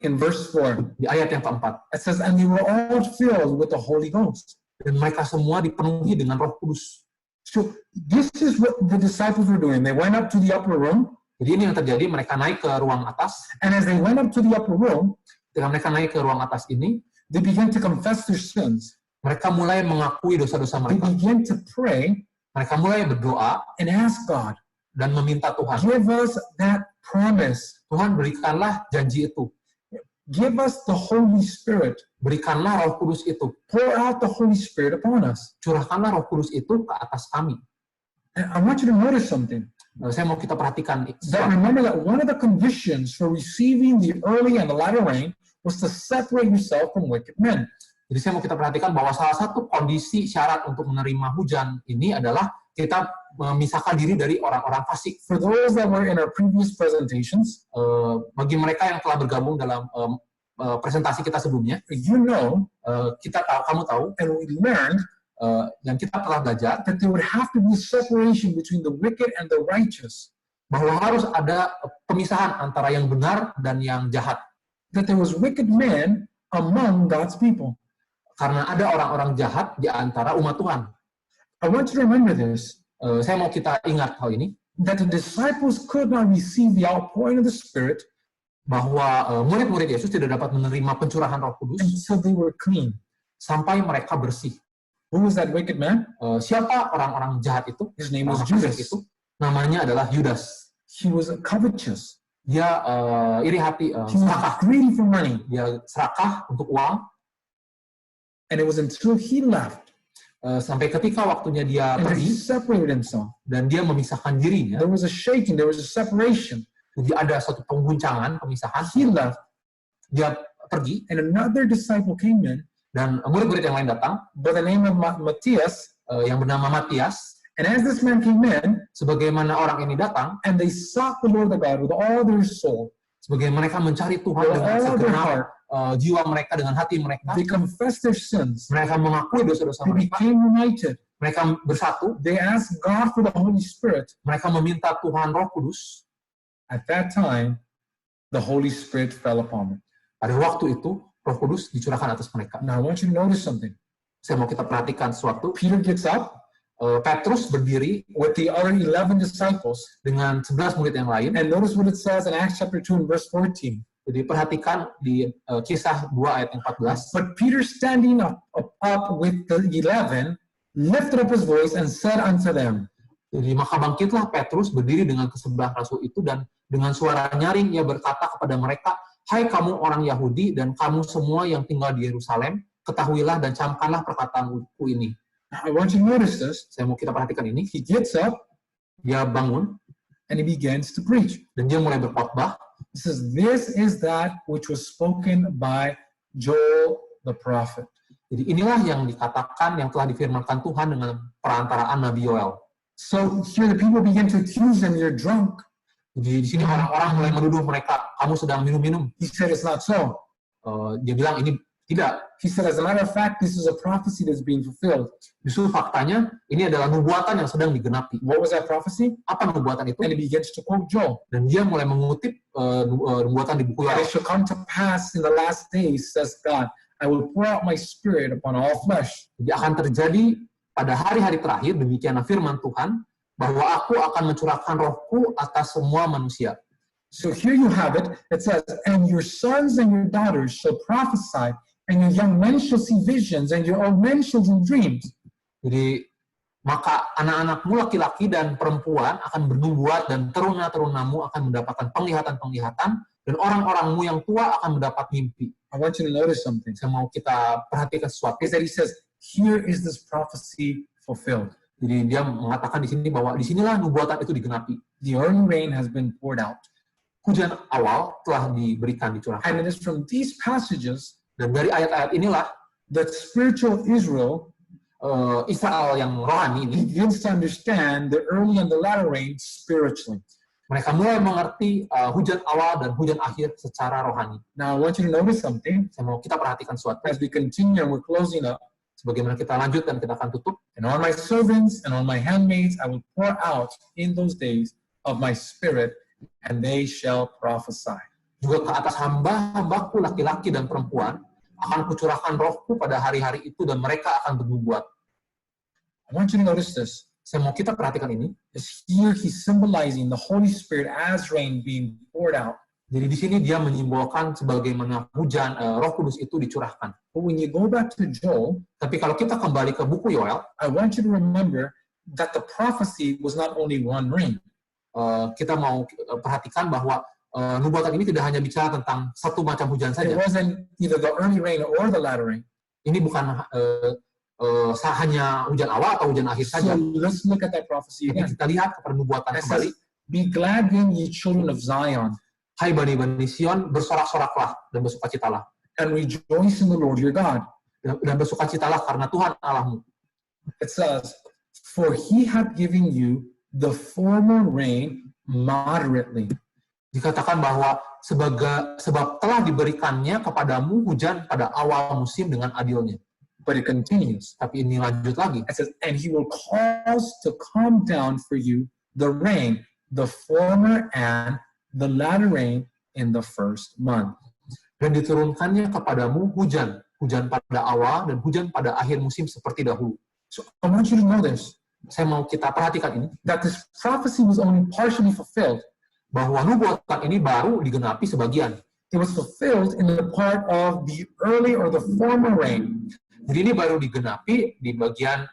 In verse 4, di ayat yang keempat. it says, "And they were all filled with the Holy Ghost." Dan mereka semua dipenuhi dengan Roh Kudus. So this is what the disciples were doing. They went up to the upper room, Jadi ini yang terjadi, mereka naik ke ruang atas. and as they went up to the upper room, Ketika mereka naik ke ruang atas ini, they began to confess their sins. mereka mulai mengakui dosa-dosa They mereka. began to pray Mereka mulai berdoa and ask God, dan meminta Tuhan. "Give us that promise. Tuhan, berikanlah janji itu. Give us the Holy Spirit. Berikanlah Roh Kudus itu. Pour out the Holy Spirit upon us." Curahkanlah Roh Kudus itu ke atas kami. And I want you to notice something. Saya mau kita perhatikan. That remember that one of the conditions for receiving the early and the latter rain was to separate yourself from wicked men. Jadi saya mau kita perhatikan bahwa salah satu kondisi syarat untuk menerima hujan ini adalah kita memisahkan diri dari orang-orang fasik. For those that were in our previous presentations, Bagi mereka yang telah bergabung dalam presentasi kita sebelumnya, you know, kamu tahu, and we learned dan kita telah belajar that there would have to be separation between the wicked and the righteous. bahwa harus ada pemisahan antara yang benar dan yang jahat. That there was wicked men among God's people. Karena ada orang-orang jahat di antara umat Tuhan. I want you to remember this, Saya mau kita ingat hal ini, that the disciples could not receive the outpouring of the Spirit bahwa murid-murid Yesus tidak dapat menerima pencurahan Roh Kudus until they were clean. sampai mereka bersih. Who was that wicked man? Siapa orang-orang jahat itu? His name was Orang Judas. fasik itu namanya adalah Yudas. He was covetous. Dia iri hati, He was serakah. greedy for money. Dia serakah untuk uang, And it was until he left sampai ketika waktunya dia and he pergi separated himself. dan dia memisahkan dirinya. There was a shaking, there was a separation. Jadi ada satu pengguncangan, pemisahan. He left, Dia pergi and another disciple came in dan murid-murid yang lain datang by the name of Matthias. yang bernama Matias. And as this man came in, Sebagaimana orang ini datang, and they sought the Lord their God with all their soul, sebagaimana mereka mencari Tuhan with dengan all their segenap heart, jiwa mereka, dengan hati mereka, they confessed their sins. mereka mengakui dosa-dosa They mereka, became united. mereka bersatu, They asked God for the Holy Spirit. mereka meminta Tuhan Roh Kudus. At that time, the Holy Spirit fell upon them. Pada waktu itu, Roh Kudus dicurahkan atas mereka. Now, I want you to notice something. Saya mau kita perhatikan sesuatu. Peter gets up Petrus berdiri with the other 11 disciples, dengan 11 murid yang lain. and notice what it says in Acts chapter 2 and verse 14. Jadi perhatikan di kisah 2 ayat yang 14. But Peter, standing up with the 11, lifted up his voice and said unto them, Jadi maka bangkitlah Petrus berdiri dengan ke-11 rasul itu dan dengan suara nyaring ia berkata kepada mereka, "Hai kamu orang Yahudi dan kamu semua yang tinggal di Yerusalem, ketahuilah dan camkanlah perkataanku ini." I want you to notice this. Saya mau kita perhatikan ini. He gets up Dia bangun and he begins to preach. dan dia mulai berkhotbah. He says, "This is that which was spoken by Joel the prophet." Jadi inilah yang dikatakan, yang telah difirmankan Tuhan dengan perantaraan Nabi Yoel. So here the people begin to accuse him, "You're drunk." Jadi di sini orang-orang mulai menuduh mereka, kamu sedang minum-minum. He said, "It's not so." Dia bilang ini tidak. He said, "As a matter of fact, this is a prophecy that's being fulfilled." Justru faktanya ini adalah nubuatan yang sedang digenapi. What was that prophecy? Apa nubuatan itu? And he begins to quote Joel. Dan dia mulai mengutip nubuatan di buku "And Yoel. it shall come to pass in the last days, says God, I will pour out my spirit upon all flesh." Jadi akan terjadi pada hari-hari terakhir, demikianlah firman Tuhan, bahwa aku akan mencurahkan rohku atas semua manusia. So here you have it. It says, "And your sons and your daughters shall prophesy, and your young men shall see visions, and your old men shall dream dreams." Jadi maka anak-anakmu laki-laki dan perempuan akan bernubuat dan teruna-terunamu akan mendapatkan penglihatan-penglihatan dan orang-orangmu yang tua akan mendapat mimpi. I want you to notice something. Saya mau kita perhatikan sesuatu. Is that he says, here is this prophecy fulfilled. Jadi dia mengatakan di sini bahwa di sinilah nubuatan itu digenapi. The early rain has been poured out. Hujan awal telah diberikan, dicurahkan. And it is from these passages Dan dari ayat-ayat inilah that spiritual Israel Israel yang rohani ini, begins to understand the early and the latter rain spiritually. mereka mulai mengerti hujan awal dan hujan akhir secara rohani. Now, I want you to notice something Saya mau kita perhatikan sesuatu. as we continue and we're closing up. Sebagaimana kita lanjut dan kita akan tutup. And on my servants and on my handmaids I will pour out in those days of my spirit, and they shall prophesy. Juga ke atas hamba-hambaku laki-laki dan perempuan akan kucurahkan rohku pada hari-hari itu dan mereka akan bernubuat. I want you to notice this. Saya mau kita perhatikan ini. Is here he's symbolizing the Holy Spirit as rain being poured out. Jadi di sini dia menyimbolkan sebagaimana hujan Roh Kudus itu dicurahkan. But when you go back to Joel, Tapi kalau kita kembali ke buku Yoel, I want you to remember that the prophecy was not only one rain. kita mau perhatikan bahwa nubuatan ini tidak hanya bicara tentang satu macam hujan It saja. wasn't either the early rain or the latter rain. Ini bukan hanya hujan awal atau hujan akhir So saja. let's look at that prophecy Jadi again. kita lihat kepada nubuatan It kembali. says, "Be glad then, ye children of Zion, Hai Bani-Bani Sion, bersorak-soraklah dan bersukacitalah. and rejoice in the Lord your God." Dan bersukacitalah karena Tuhan Allahmu. It says, "For he hath given you the former rain moderately." Dikatakan bahwa sebab telah diberikannya kepadamu hujan pada awal musim dengan adilnya. But it continues. Tapi ini lanjut lagi. It says, "And he will cause to come down for you the rain the former and the latter rain in the first month. Dan diturunkannya kepadamu hujan, hujan pada awal dan hujan pada akhir musim seperti dahulu. So I want you to know this, Saya mau kita perhatikan ini, that this prophecy was only partially fulfilled. bahwa nubuatan ini baru digenapi sebagian. It was fulfilled in the part of the early or the former rain. Jadi ini baru digenapi di bagian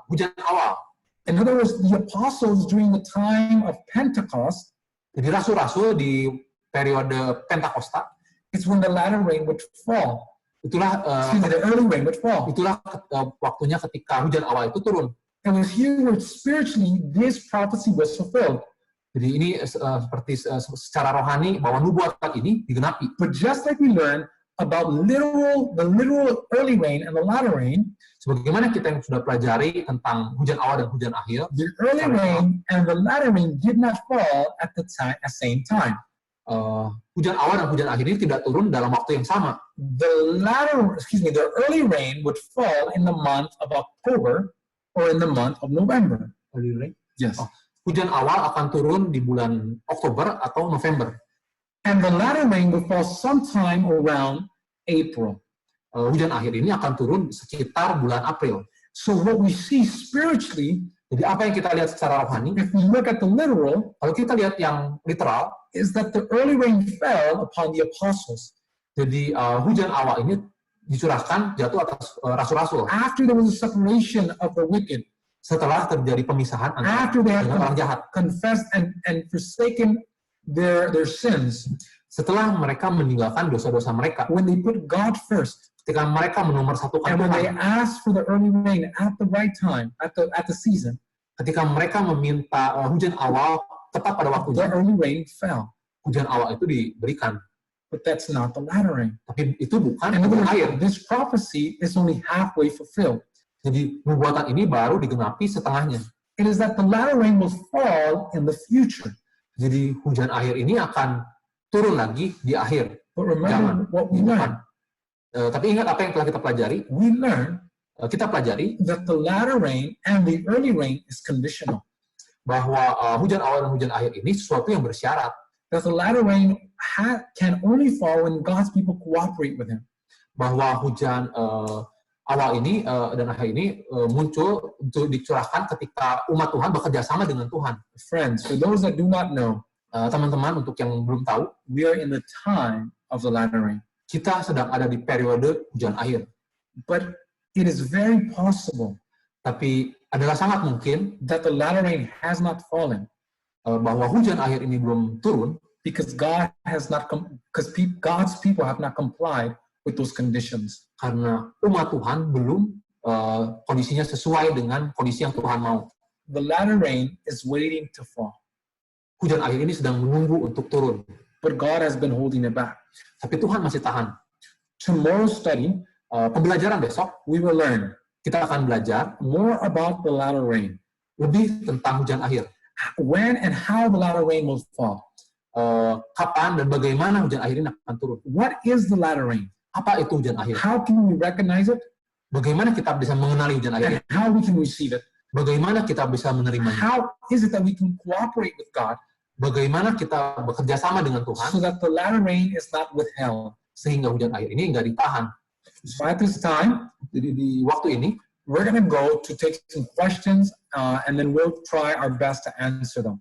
hujan awal. In other words, the apostles during the time of Pentecost, Jadi rasul-rasul di periode Pentakosta, it's when the latter rain would fall. itulah The early rain would fall. waktunya ketika hujan awal itu turun. And it was here where spiritually this prophecy was fulfilled. Jadi ini seperti secara rohani bahwa nubuatan ini digenapi. But just like we learned about the literal early rain and the latter rain, Sebagaimana kita yang sudah pelajari tentang hujan awal dan hujan akhir, the early rain and the latter rain did not fall at the same time. Hujan awal dan hujan akhir ini tidak turun dalam waktu yang sama. The early rain would fall in the month of October or in the month of November. Yes. Hujan awal akan turun di bulan Oktober atau November. And the latter rain would fall sometime around April. Hujan akhir ini akan turun sekitar bulan April. So what we see spiritually, Jadi apa yang kita lihat secara rohani, if we look at the literal, kalau kita lihat yang literal, is that the early rain fell upon the apostles. jadi hujan awal ini dicurahkan jatuh atas rasul-rasul After there was a separation of the wicked, setelah terjadi pemisahan after they had dengan orang jahat. confessed and forsaken their sins, Setelah mereka meninggalkan dosa-dosa mereka, when they put God first, ketika mereka menomorsatukan and when they Tuhan, asked for the early rain at the right time, at the season, ketika mereka meminta hujan awal tepat pada the waktunya, early rain fell. hujan awal itu diberikan. But that's not the latter rain. Tapi itu bukan In other hujan air. words, this prophecy is only halfway fulfilled. Jadi nubuatan ini baru digenapi setengahnya. It is that the latter rain will fall in the future. Jadi hujan air ini akan turun lagi di akhir. But remember Jangan. what we Di depan. learned. Tapi ingat apa yang telah kita pelajari. We learned Kita pelajari that the latter rain and the early rain is conditional. bahwa hujan awal dan hujan akhir ini sesuatu yang bersyarat. That the latter rain can only fall when God's people cooperate with Him. Bahwa hujan awal ini dan akhir ini muncul untuk dicurahkan ketika umat Tuhan bekerja sama dengan Tuhan. Friends, for those that do not know, Teman-teman, untuk yang belum tahu, we are in the time of the latter rain. kita sedang ada di periode hujan akhir. But it is very possible Tapi adalah sangat mungkin that the latter rain has not fallen bahwa hujan akhir ini belum turun because God's people have not complied with those conditions. karena umat Tuhan belum kondisinya sesuai dengan kondisi yang Tuhan mau. The latter rain is waiting to fall, Hujan akhir ini sedang menunggu untuk turun. but God has been holding it back. Tapi Tuhan masih tahan. Tomorrow's study, Pembelajaran besok, we will learn kita akan belajar more about the latter rain, lebih tentang hujan akhir. when and how the latter rain will fall. Kapan dan bagaimana hujan akhir ini akan turun. What is the latter rain? Apa itu hujan akhir? How can we recognize it? Bagaimana kita bisa mengenali hujan akhir? And how we can receive it? Bagaimana kita bisa menerimanya? How is it that we can cooperate with God Bagaimana kita bekerja sama dengan Tuhan so that the latter rain is not withheld? sehingga hujan akhir ini nggak ditahan. So at this time, Jadi di waktu ini we're going to go to take some questions, and then we'll try our best to answer them.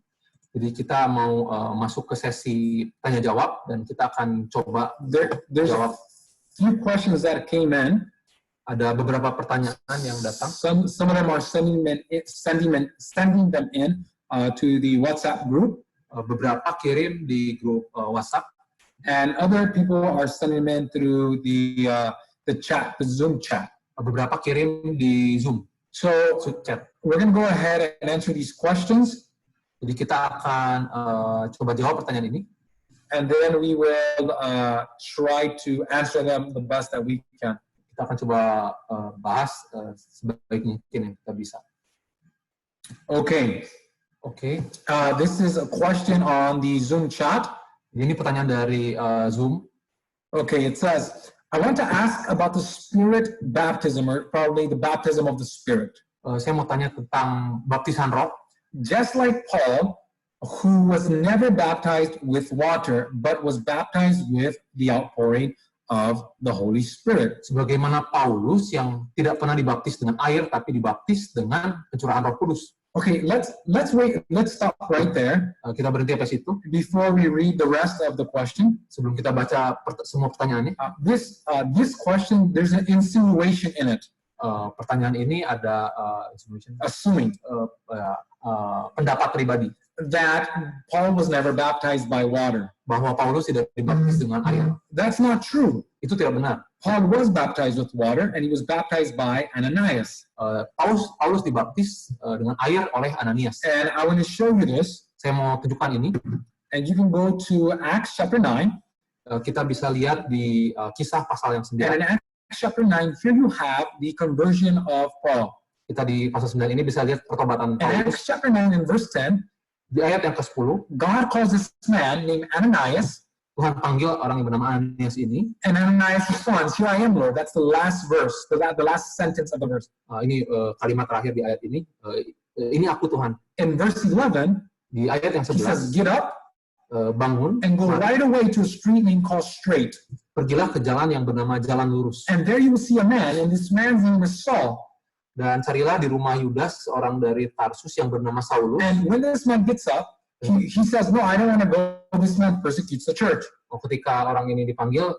Jadi kita mau masuk ke sesi tanya jawab dan kita akan coba There's a jawab. few questions that came in. Ada beberapa pertanyaan yang datang. Some of them are sending them in to the WhatsApp group, Beberapa kirim di grup WhatsApp, and other people are sending them in through the chat, the Zoom chat. beberapa kirim di Zoom So chat. we're going to go ahead and answer these questions, Jadi kita akan coba jawab pertanyaan ini. and then we will try to answer them the best that we can. Kita akan coba bahas sebaik mungkin yang kita bisa. Okay. Oke. This is a question on the Zoom chat. Ini pertanyaan dari Zoom. Okay, it says, I want to ask about the Spirit baptism, or probably the baptism of the Spirit. Saya mau tanya tentang baptisan roh. Just like Paul, who was never baptized with water, but was baptized with the outpouring of the Holy Spirit. Sebagaimana Paulus yang tidak pernah dibaptis dengan air, tapi dibaptis dengan pencurahan Roh Kudus. Okay, let's stop right there Kita berhenti sampai situ before we read the rest of the question. sebelum kita baca semua pertanyaannya. This question, there's an insinuation in it, Pertanyaan ini ada assuming pendapat pribadi that Paul was never baptized by water. bahwa Paulus tidak dibaptis dengan air. That's not true. Itu tidak benar. Paul was baptized with water, and he was baptized by Ananias. Paulus dibaptis dengan air oleh Ananias. And I want to show you this, Saya mau tunjukkan ini. and you can go to Acts chapter 9. Kita bisa lihat di Kisah pasal yang 9. And in Acts chapter 9, here you have the conversion of Paul. Kita di pasal 9 ini bisa lihat pertobatan In Paulus. Acts chapter 9 and verse 10, Di ayat yang ke-10, God calls this man named Ananias, Tuhan panggil orang yang bernama Ananias ini. and Ananias responds, "Here I am, Lord." That's the last verse, the last sentence of the verse. Ini kalimat terakhir di ayat ini. Ini aku Tuhan. In verse 11, Di ayat yang he says, 11, "Get up bangun, and go right away to a street named called Straight. pergilah ke jalan yang bernama Jalan Lurus. And there you will see a man, and this man's name is Saul. Dan carilah di rumah Yudas, seorang dari Tarsus yang bernama Saulus. And when this man gets up, he says, "No, I don't want to go. This man persecutes the church." Ketika orang ini dipanggil,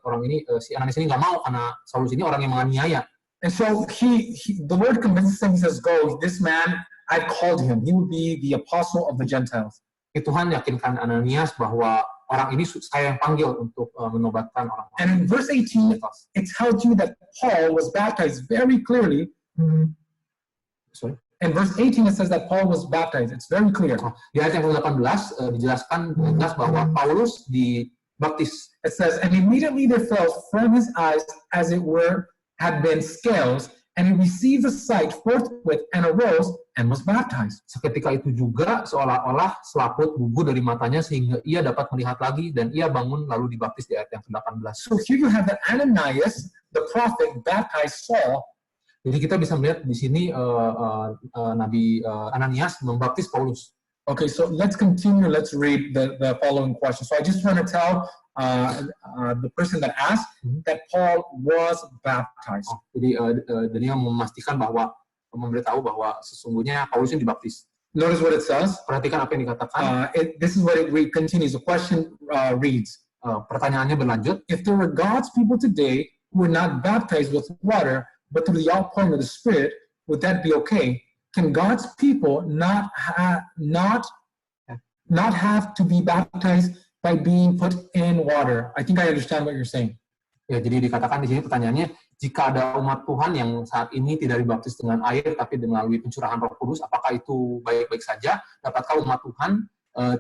si Ananias ini nggak mau karena Saulus ini orang yang menganiaya. And so the Lord convinces him. He says, "Go. This man, I called him. He will be the apostle of the Gentiles." Tuhan yakinkan Ananias bahwa orang ini saya yang panggil untuk menobatkan orang-orang. And in verse 18, it tells you that Paul was baptized very clearly. Sorry. In verse 18, it says that Paul was baptized. It's very clear. Di ayat yang ke-18 dijelaskan jelas bahwa Paulus dibaptis. It says, "And immediately there fell from his eyes, as it were, had been scales, and he received the sight forthwith, and arose, and was baptized." Seketika itu juga seolah-olah selaput gugur dari matanya sehingga ia dapat melihat lagi dan ia bangun lalu dibaptis di ayat yang ke-18. So here you have that Ananias, the prophet, baptized Saul. Jadi kita bisa melihat di sini Nabi Ananias membaptis Paulus. Okay, so let's continue. Let's read the following question. So I just want to tell the person that asked that Paul was baptized. Jadi Daniel memastikan bahwa memberitahu bahwa sesungguhnya Paulus ini dibaptis. Notice what it says. Perhatikan apa yang dikatakan. This is what it continues. The question reads, Pertanyaannya berlanjut. "If there were God's people today who were not baptized with water, but through the outpouring of the Spirit, would that be okay? Can God's people not have to be baptized by being put in water?" I think I understand what you're saying. Ya, jadi dikatakan di sini pertanyaannya, jika ada umat Tuhan yang saat ini tidak dibaptis dengan air, tapi melalui pencurahan Roh Kudus, apakah itu baik-baik saja? Dapatkah umat Tuhan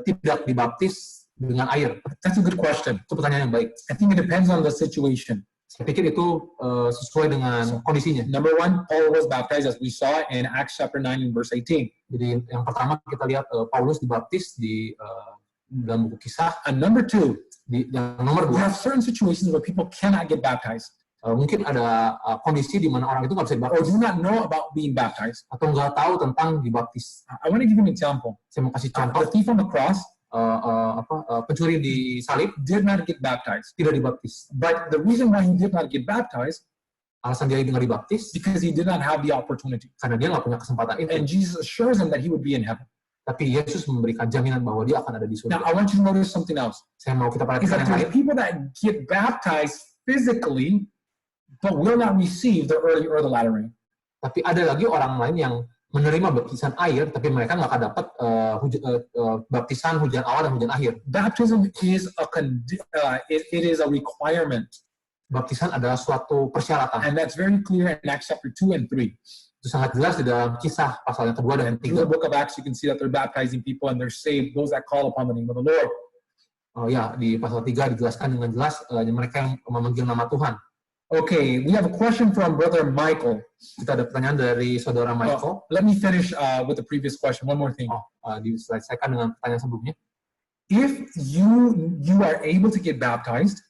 tidak dibaptis dengan air? That's a good question. Itu pertanyaan yang baik. I think it depends on the situation. Saya pikir itu sesuai dengan kondisinya. Number one, Paul was baptized, as we saw in Acts chapter 9 and verse 18. Jadi yang pertama kita lihat Paulus dibaptis di dalam buku Kisah. And number two, Yang nomor we 2, have certain situations where people cannot get baptized, mungkin ada kondisi di mana orang itu nggak bisa or dibaptis do not know about being baptized. atau nggak tahu tentang dibaptis. I want to give you an example. Saya mau kasih The contoh. thief on the cross Pencuri di salib did not get baptized. tidak dibaptis. But the reason why he did not get baptized, Alasan dia nggak dibaptis because he did not have the opportunity. karena dia nggak punya kesempatan itu. And Jesus assures him that he would be in heaven. Tapi Yesus memberikan jaminan bahwa dia akan ada di Now, surga. I want you to notice something else. Saya mau kita Is perhatikan that yang there's lain. people that get baptized physically, but will not receive the early or the latter rain. Tapi ada lagi orang lain yang menerima baptisan air, tapi mereka nggak akan dapat baptisan hujan awal dan hujan akhir. Baptism is it is a requirement, Baptisan adalah suatu persyaratan. and that's very clear in Acts chapter 2 and 3. Itu sangat jelas di dalam Kisah pasal yang kedua dan Through the ketiga. book of Acts, you can see that they're baptizing people and they're saved, those that call upon the name of the Lord. Ya, di pasal 3 dijelaskan dengan jelas mereka yang memanggil nama Tuhan. Okay, we have a question from Brother Michael. Kita ada pertanyaan dari saudara Michael. Let me finish with the previous question. One more thing. Diselesaikan dengan pertanyaan sebelumnya. If you are able to get baptized,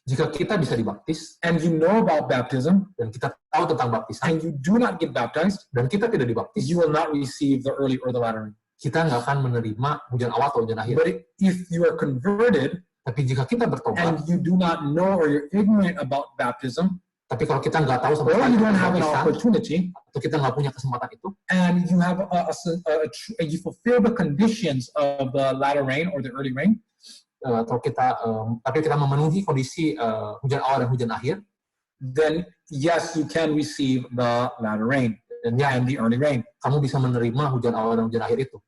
Jika kita bisa dibaptis and you know about baptism, dan kita tahu tentang baptisan and you do not get baptized, dan kita tidak dibaptis, you will not receive the early or the latter rain. kita nggak akan menerima hujan awal atau hujan akhir. But if you are converted Tapi jika kita bertobat, and you do not know or you're ignorant about baptism, tapi kalau kita nggak tahu sama or sekali you don't tentang have an baptisan, opportunity, atau kita nggak punya kesempatan itu, and you have you fulfill the conditions of the latter rain or the early rain, tapi kita memenuhi kondisi hujan awal dan hujan akhir, then yes, you can receive the latter rain dan ya, and the early rain. kamu bisa menerima hujan awal dan hujan akhir itu.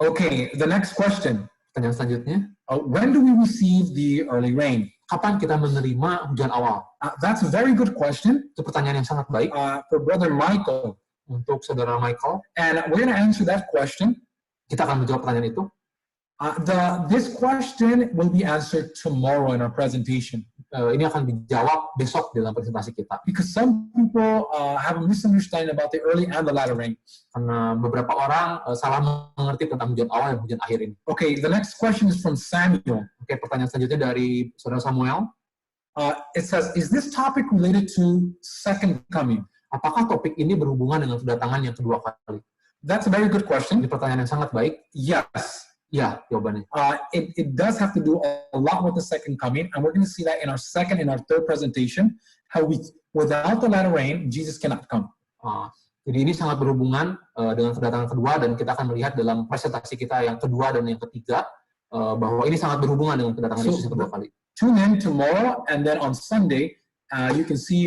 Okay, the next question. Pertanyaan selanjutnya, When do we receive the early rain? kapan kita menerima hujan awal? That's a very good question Itu pertanyaan yang sangat baik for Brother Michael. untuk saudara Michael. And we're going to answer that question. Kita akan menjawab pertanyaan itu. This question will be answered tomorrow in our presentation. Ini akan dijawab besok dalam presentasi kita. Because some people have a misunderstanding about the early and the latter rain. Karena beberapa orang salah mengerti tentang hujan awal dan hujan akhir ini. Okay, the next question is from Samuel. Oke, pertanyaan selanjutnya dari saudara Samuel. It says, is this topic related to second coming? Apakah topik ini berhubungan dengan kedatangan yang kedua kali? That's a very good question. Ini pertanyaan yang sangat baik. Yes. Ya, jawabannya. It does have to do a lot with the second coming, and we're going to see that in our second and our third presentation, how without the latter rain, Jesus cannot come. Jadi ini sangat berhubungan dengan kedatangan kedua, dan kita akan melihat dalam presentasi kita yang kedua dan yang ketiga, bahwa ini sangat berhubungan dengan kedatangan Yesus yang kedua kali. Tune in tomorrow, and then on Sunday, you can see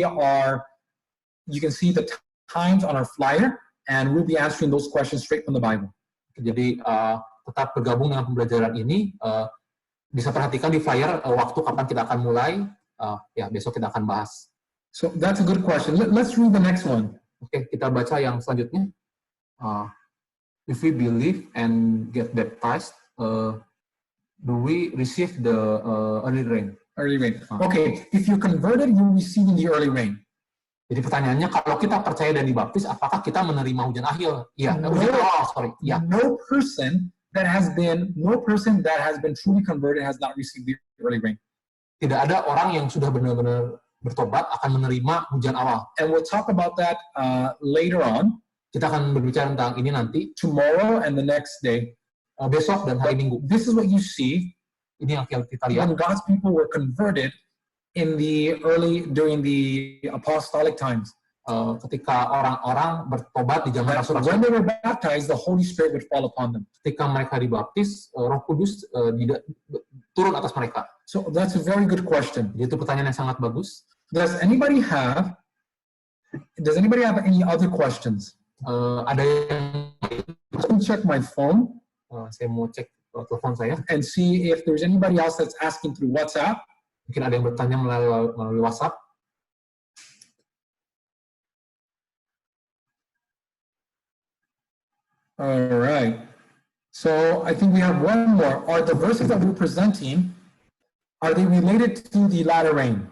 the times on our flyer, and we'll be answering those questions straight from the Bible. Jadi tetap bergabung dengan pembelajaran ini. Bisa perhatikan di flyer waktu kapan kita akan mulai. Ya, besok kita akan bahas. So that's a good question. Let's read the next one. Oke, kita baca yang selanjutnya. If we believe and get baptized, do we receive the early rain? Early rain. Okay, if you're converted, you're receiving the early rain. Jadi pertanyaannya, kalau kita percaya dan dibaptis, apakah kita menerima hujan akhir? Iya, hujan awal, sorry. Ya. No person that has been truly converted has not received the early rain. Tidak ada orang yang sudah benar-benar bertobat akan menerima hujan awal. And we'll talk about that later on. Kita akan berbicara tentang ini nanti. Tomorrow and the next day. Besok dan hari Minggu. This is what you see. Ini yang kita lihat. When God's people were converted during the apostolic times. Ketika orang-orang bertobat di zaman Rasul-Rasul. When they were baptized, the Holy Spirit would fall upon them. Ketika mereka dibaptis, Roh Kudus turun atas mereka. So that's a very good question. Jadi itu pertanyaan yang sangat bagus. Does anybody have any other questions? Ada yang Let me check my phone. Saya mau cek telepon saya. And see if there's anybody else that's asking through WhatsApp. Mungkin ada yang bertanya melalui WhatsApp. All right. So I think we have one more. Are the verses that we're presenting, are they related to the latter rain?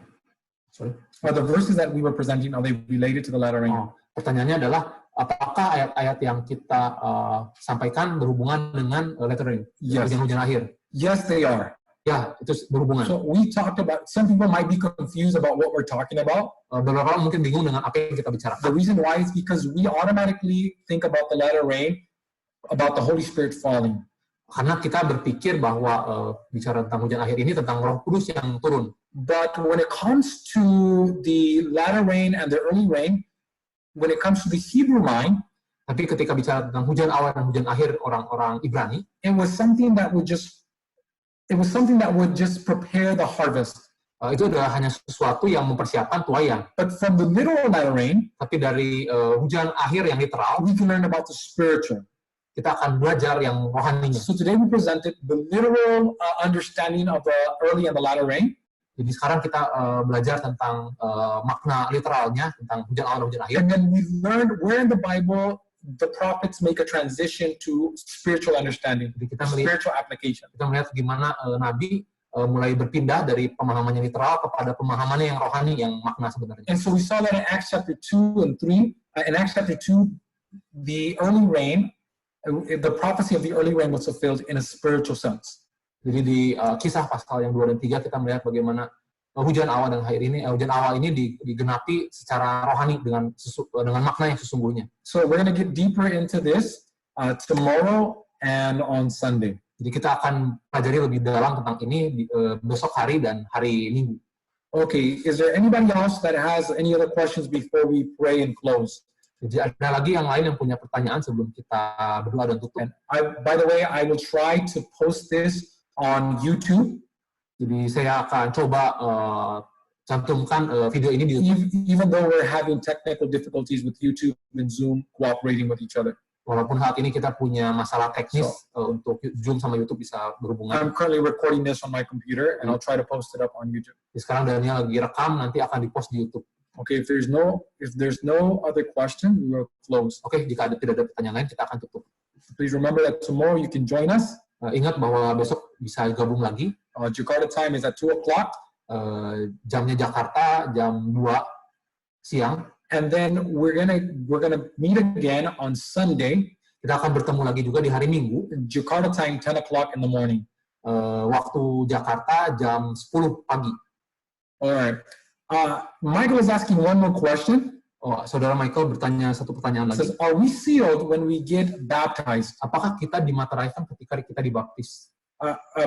Sorry. Are the verses that we were presenting, are they related to the latter rain? Pertanyaannya adalah, apakah ayat-ayat yang kita sampaikan berhubungan dengan latter rain? Yes. Hujan-hujan akhir? Yes, they are. Ya, itu berhubungan. So we talked about, some people might be confused about what we're talking about. Beberapa orang mungkin bingung dengan apa yang kita bicarakan. The reason why is because we automatically think about the latter rain, about the Holy Spirit falling. Karena kita berpikir bahwa bicara tentang hujan akhir ini tentang Roh Kudus yang turun. But when it comes to the latter rain and the early rain, when it comes to the Hebrew mind, tapi ketika bicara tentang hujan awal dan hujan akhir orang-orang Ibrani, it was something that would just prepare the harvest. Itu adalah hanya sesuatu yang mempersiapkan tuaian. But from the literal latter rain, tapi dari hujan akhir yang literal, we can learn about the spiritual. Kita akan belajar yang rohaninya. So today we presented the literal understanding of the early and the latter rain. Jadi sekarang kita belajar tentang makna literalnya, tentang hujan awal dan hujan akhir. And then we learned where in the Bible the prophets make a transition to spiritual understanding, spiritual application. Kita melihat gimana Nabi mulai berpindah dari pemahamannya literal kepada pemahamannya yang rohani, yang makna sebenarnya. And so we saw that in Acts chapter 2 and 3. In Acts chapter 2, the early rain, the prophecy of the early rain was fulfilled in a spiritual sense. Jadi di kisah pasal yang 2 dan 3 kita melihat bagaimana hujan awal dan akhir ini, hujan awal ini digenapi secara rohani dengan makna yang sesungguhnya. So we're going to get deeper into this tomorrow and on Sunday. Jadi kita akan pelajari lebih dalam tentang ini besok hari dan hari Minggu. Okay, is there anybody else that has any other questions before we pray and close? Jadi ada lagi yang lain yang punya pertanyaan sebelum kita berdoa dan tutup. And by the way, I will try to post this on YouTube. Jadi saya akan coba cantumkan video ini di YouTube. Even though we're having technical difficulties with YouTube and Zoom cooperating with each other. Walaupun saat ini kita punya masalah teknis untuk Zoom sama YouTube bisa berhubungan. I'm currently recording this on my computer and I'll try to post it up on YouTube. Sekarang Daniel lagi rekam, nanti akan dipost di YouTube. Okay, if there's no other question, we will close. Oke, jika tidak ada pertanyaan lain, kita akan tutup. Please remember that tomorrow you can join us. Ingat bahwa besok bisa gabung lagi. Jakarta time is at 2 o'clock. Jamnya Jakarta jam 2 siang. And then we're gonna meet again on Sunday. Kita akan bertemu lagi juga di hari Minggu. Jakarta time 10 o'clock in the morning. Waktu Jakarta jam 10 pagi. Alright. Michael is asking one more question. Saudara Michael bertanya satu pertanyaan lagi. Says, are we sealed when we get baptized? Apakah kita dimateraikan ketika kita dibaptis?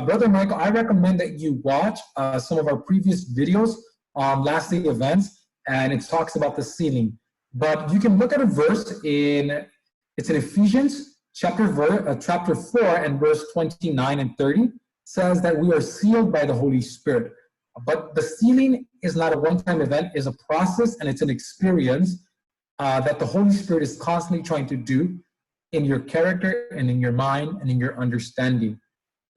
Brother Michael, I recommend that you watch some of our previous videos on Last Day Events, and it talks about the sealing. But you can look at a verse in Ephesians chapter 4 and verse 29 and 30 says that we are sealed by the Holy Spirit. But the sealing is not a one-time event, it's a process and it's an experience that the Holy Spirit is constantly trying to do in your character and in your mind and in your understanding.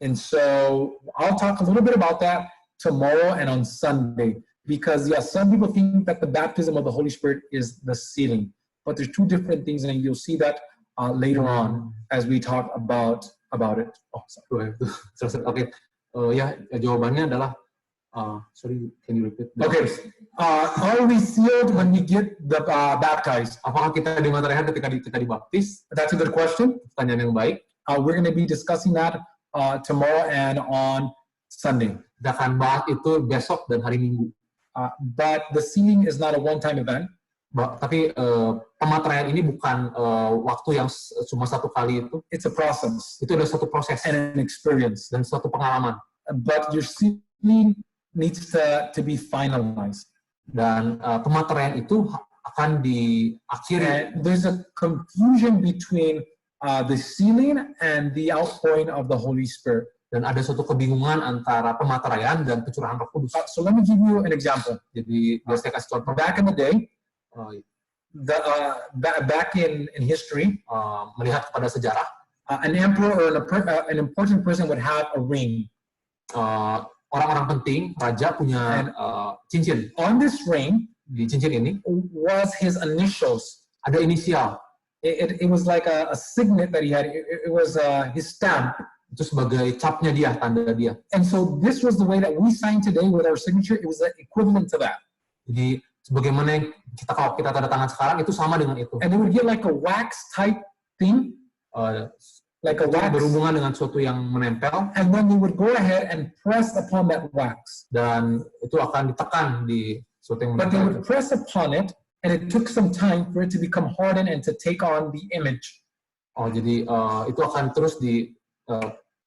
And so I'll talk a little bit about that tomorrow and on Sunday, because some people think that the baptism of the Holy Spirit is the sealing, but there's two different things, and you'll see that later on as we talk about it. Oh, sorry. Okay. Jawabannya adalah sorry, can you repeat? Okay. Are we sealed when we get baptized? Apakah kita dimateraikan ketika kita dibaptis? That's a good question. Pertanyaan yang baik. We're going to be discussing that tomorrow and on Sunday. Kita akan bahas itu besok dan hari Minggu. But the sealing is not a one-time event. Tapi pemateraian ini bukan waktu yang cuma satu kali itu. It's a process. Itu adalah satu proses and an experience dan suatu pengalaman. But your sealing needs to be finalized. Dan pemateraian itu akan diakhiri. There's a confusion between the sealing and the outpouring of the Holy Spirit. Dan ada suatu kebingungan antara pemateraian dan pencurahan Roh Kudus. So let me give you an example. Jadi saya kasih contoh. Back in the day, back in history, melihat kepada sejarah, an emperor or an important person would have a ring. Orang-orang penting, raja punya cincin. On this ring, di cincin ini was his initials. Ada inisial. It was like a signet that he had. It was his stamp. Itu sebagai capnya dia, tanda dia. And so this was the way that we sign today with our signature. It was equivalent to that. Jadi sebagaimana kalau kita tanda tangan sekarang itu sama dengan itu. And they would get like a wax type thing, like a wax. Berhubungan dengan sesuatu yang menempel. And then they would go ahead and press upon that wax. Dan itu akan ditekan di sesuatu yang menempel. But they would press upon it, and it took some time for it to become hardened and to take on the image. Jadi itu akan terus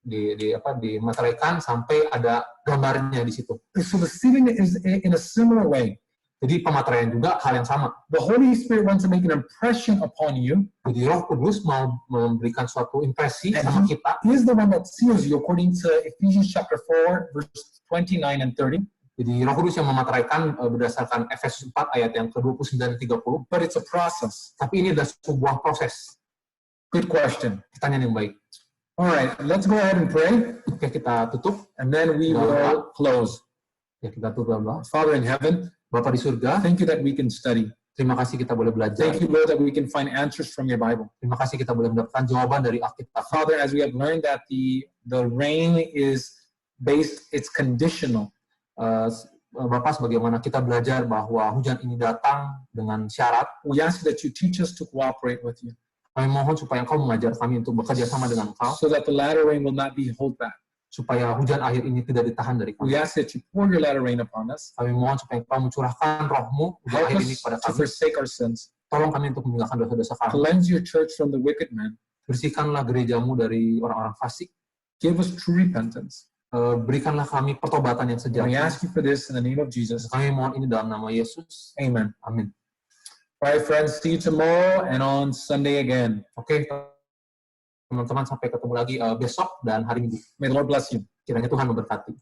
dimateraikan sampai ada gambarnya di situ. So the sealing is in a similar way. Jadi pemateraian juga hal yang sama. The Holy Spirit wants to make an impression upon you. Jadi Roh Kudus mau memberikan suatu impresi sama kita. He is the one that seals you according to Ephesians chapter 4 verse 29 and 30. Jadi Roh Kudus yang memateraikan berdasarkan Efesus 4 ayat yang ke-29 dan 30. But it's a process. Tapi ini adalah sebuah proses. Good question. Pertanyaan yang baik. All right, let's go ahead and pray. Oke, kita tutup. And then we will close. Ya, kita tutup doa. Father in heaven, Bapa di surga, thank you that we can study. Terima kasih kita boleh belajar. Thank you, Lord, that we can find answers from your Bible. Terima kasih kita boleh mendapatkan jawaban dari Alkitab. Father, as we have learned that the rain is it's conditional. Bapak, sebagaimana kita belajar bahwa hujan ini datang dengan syarat, we ask that you teach us to cooperate with you. Kami mohon supaya Engkau mengajar kami untuk bekerja sama dengan Engkau, so that the latter rain will not be held back. Supaya hujan akhir ini tidak ditahan dari kami. We ask that you pour your latter rain upon us. Kami mohon supaya Engkau mencurahkan Roh-Mu hujan akhir ini kepada to kami. forsake our sins. Tolong kami untuk meninggalkan dosa-dosa kami. Cleanse your church from the wicked man. Bersihkanlah gerejamu dari orang-orang fasik. Give us true repentance. Berikanlah kami pertobatan yang And we sejati. ask you for this in the name of Jesus. Kami mohon ini dalam nama Yesus. Amen. Amin. All right, friends, see you tomorrow and on Sunday again. Oke, teman-teman, sampai ketemu lagi besok dan hari Minggu. May the Lord bless you. Kiranya Tuhan memberkati.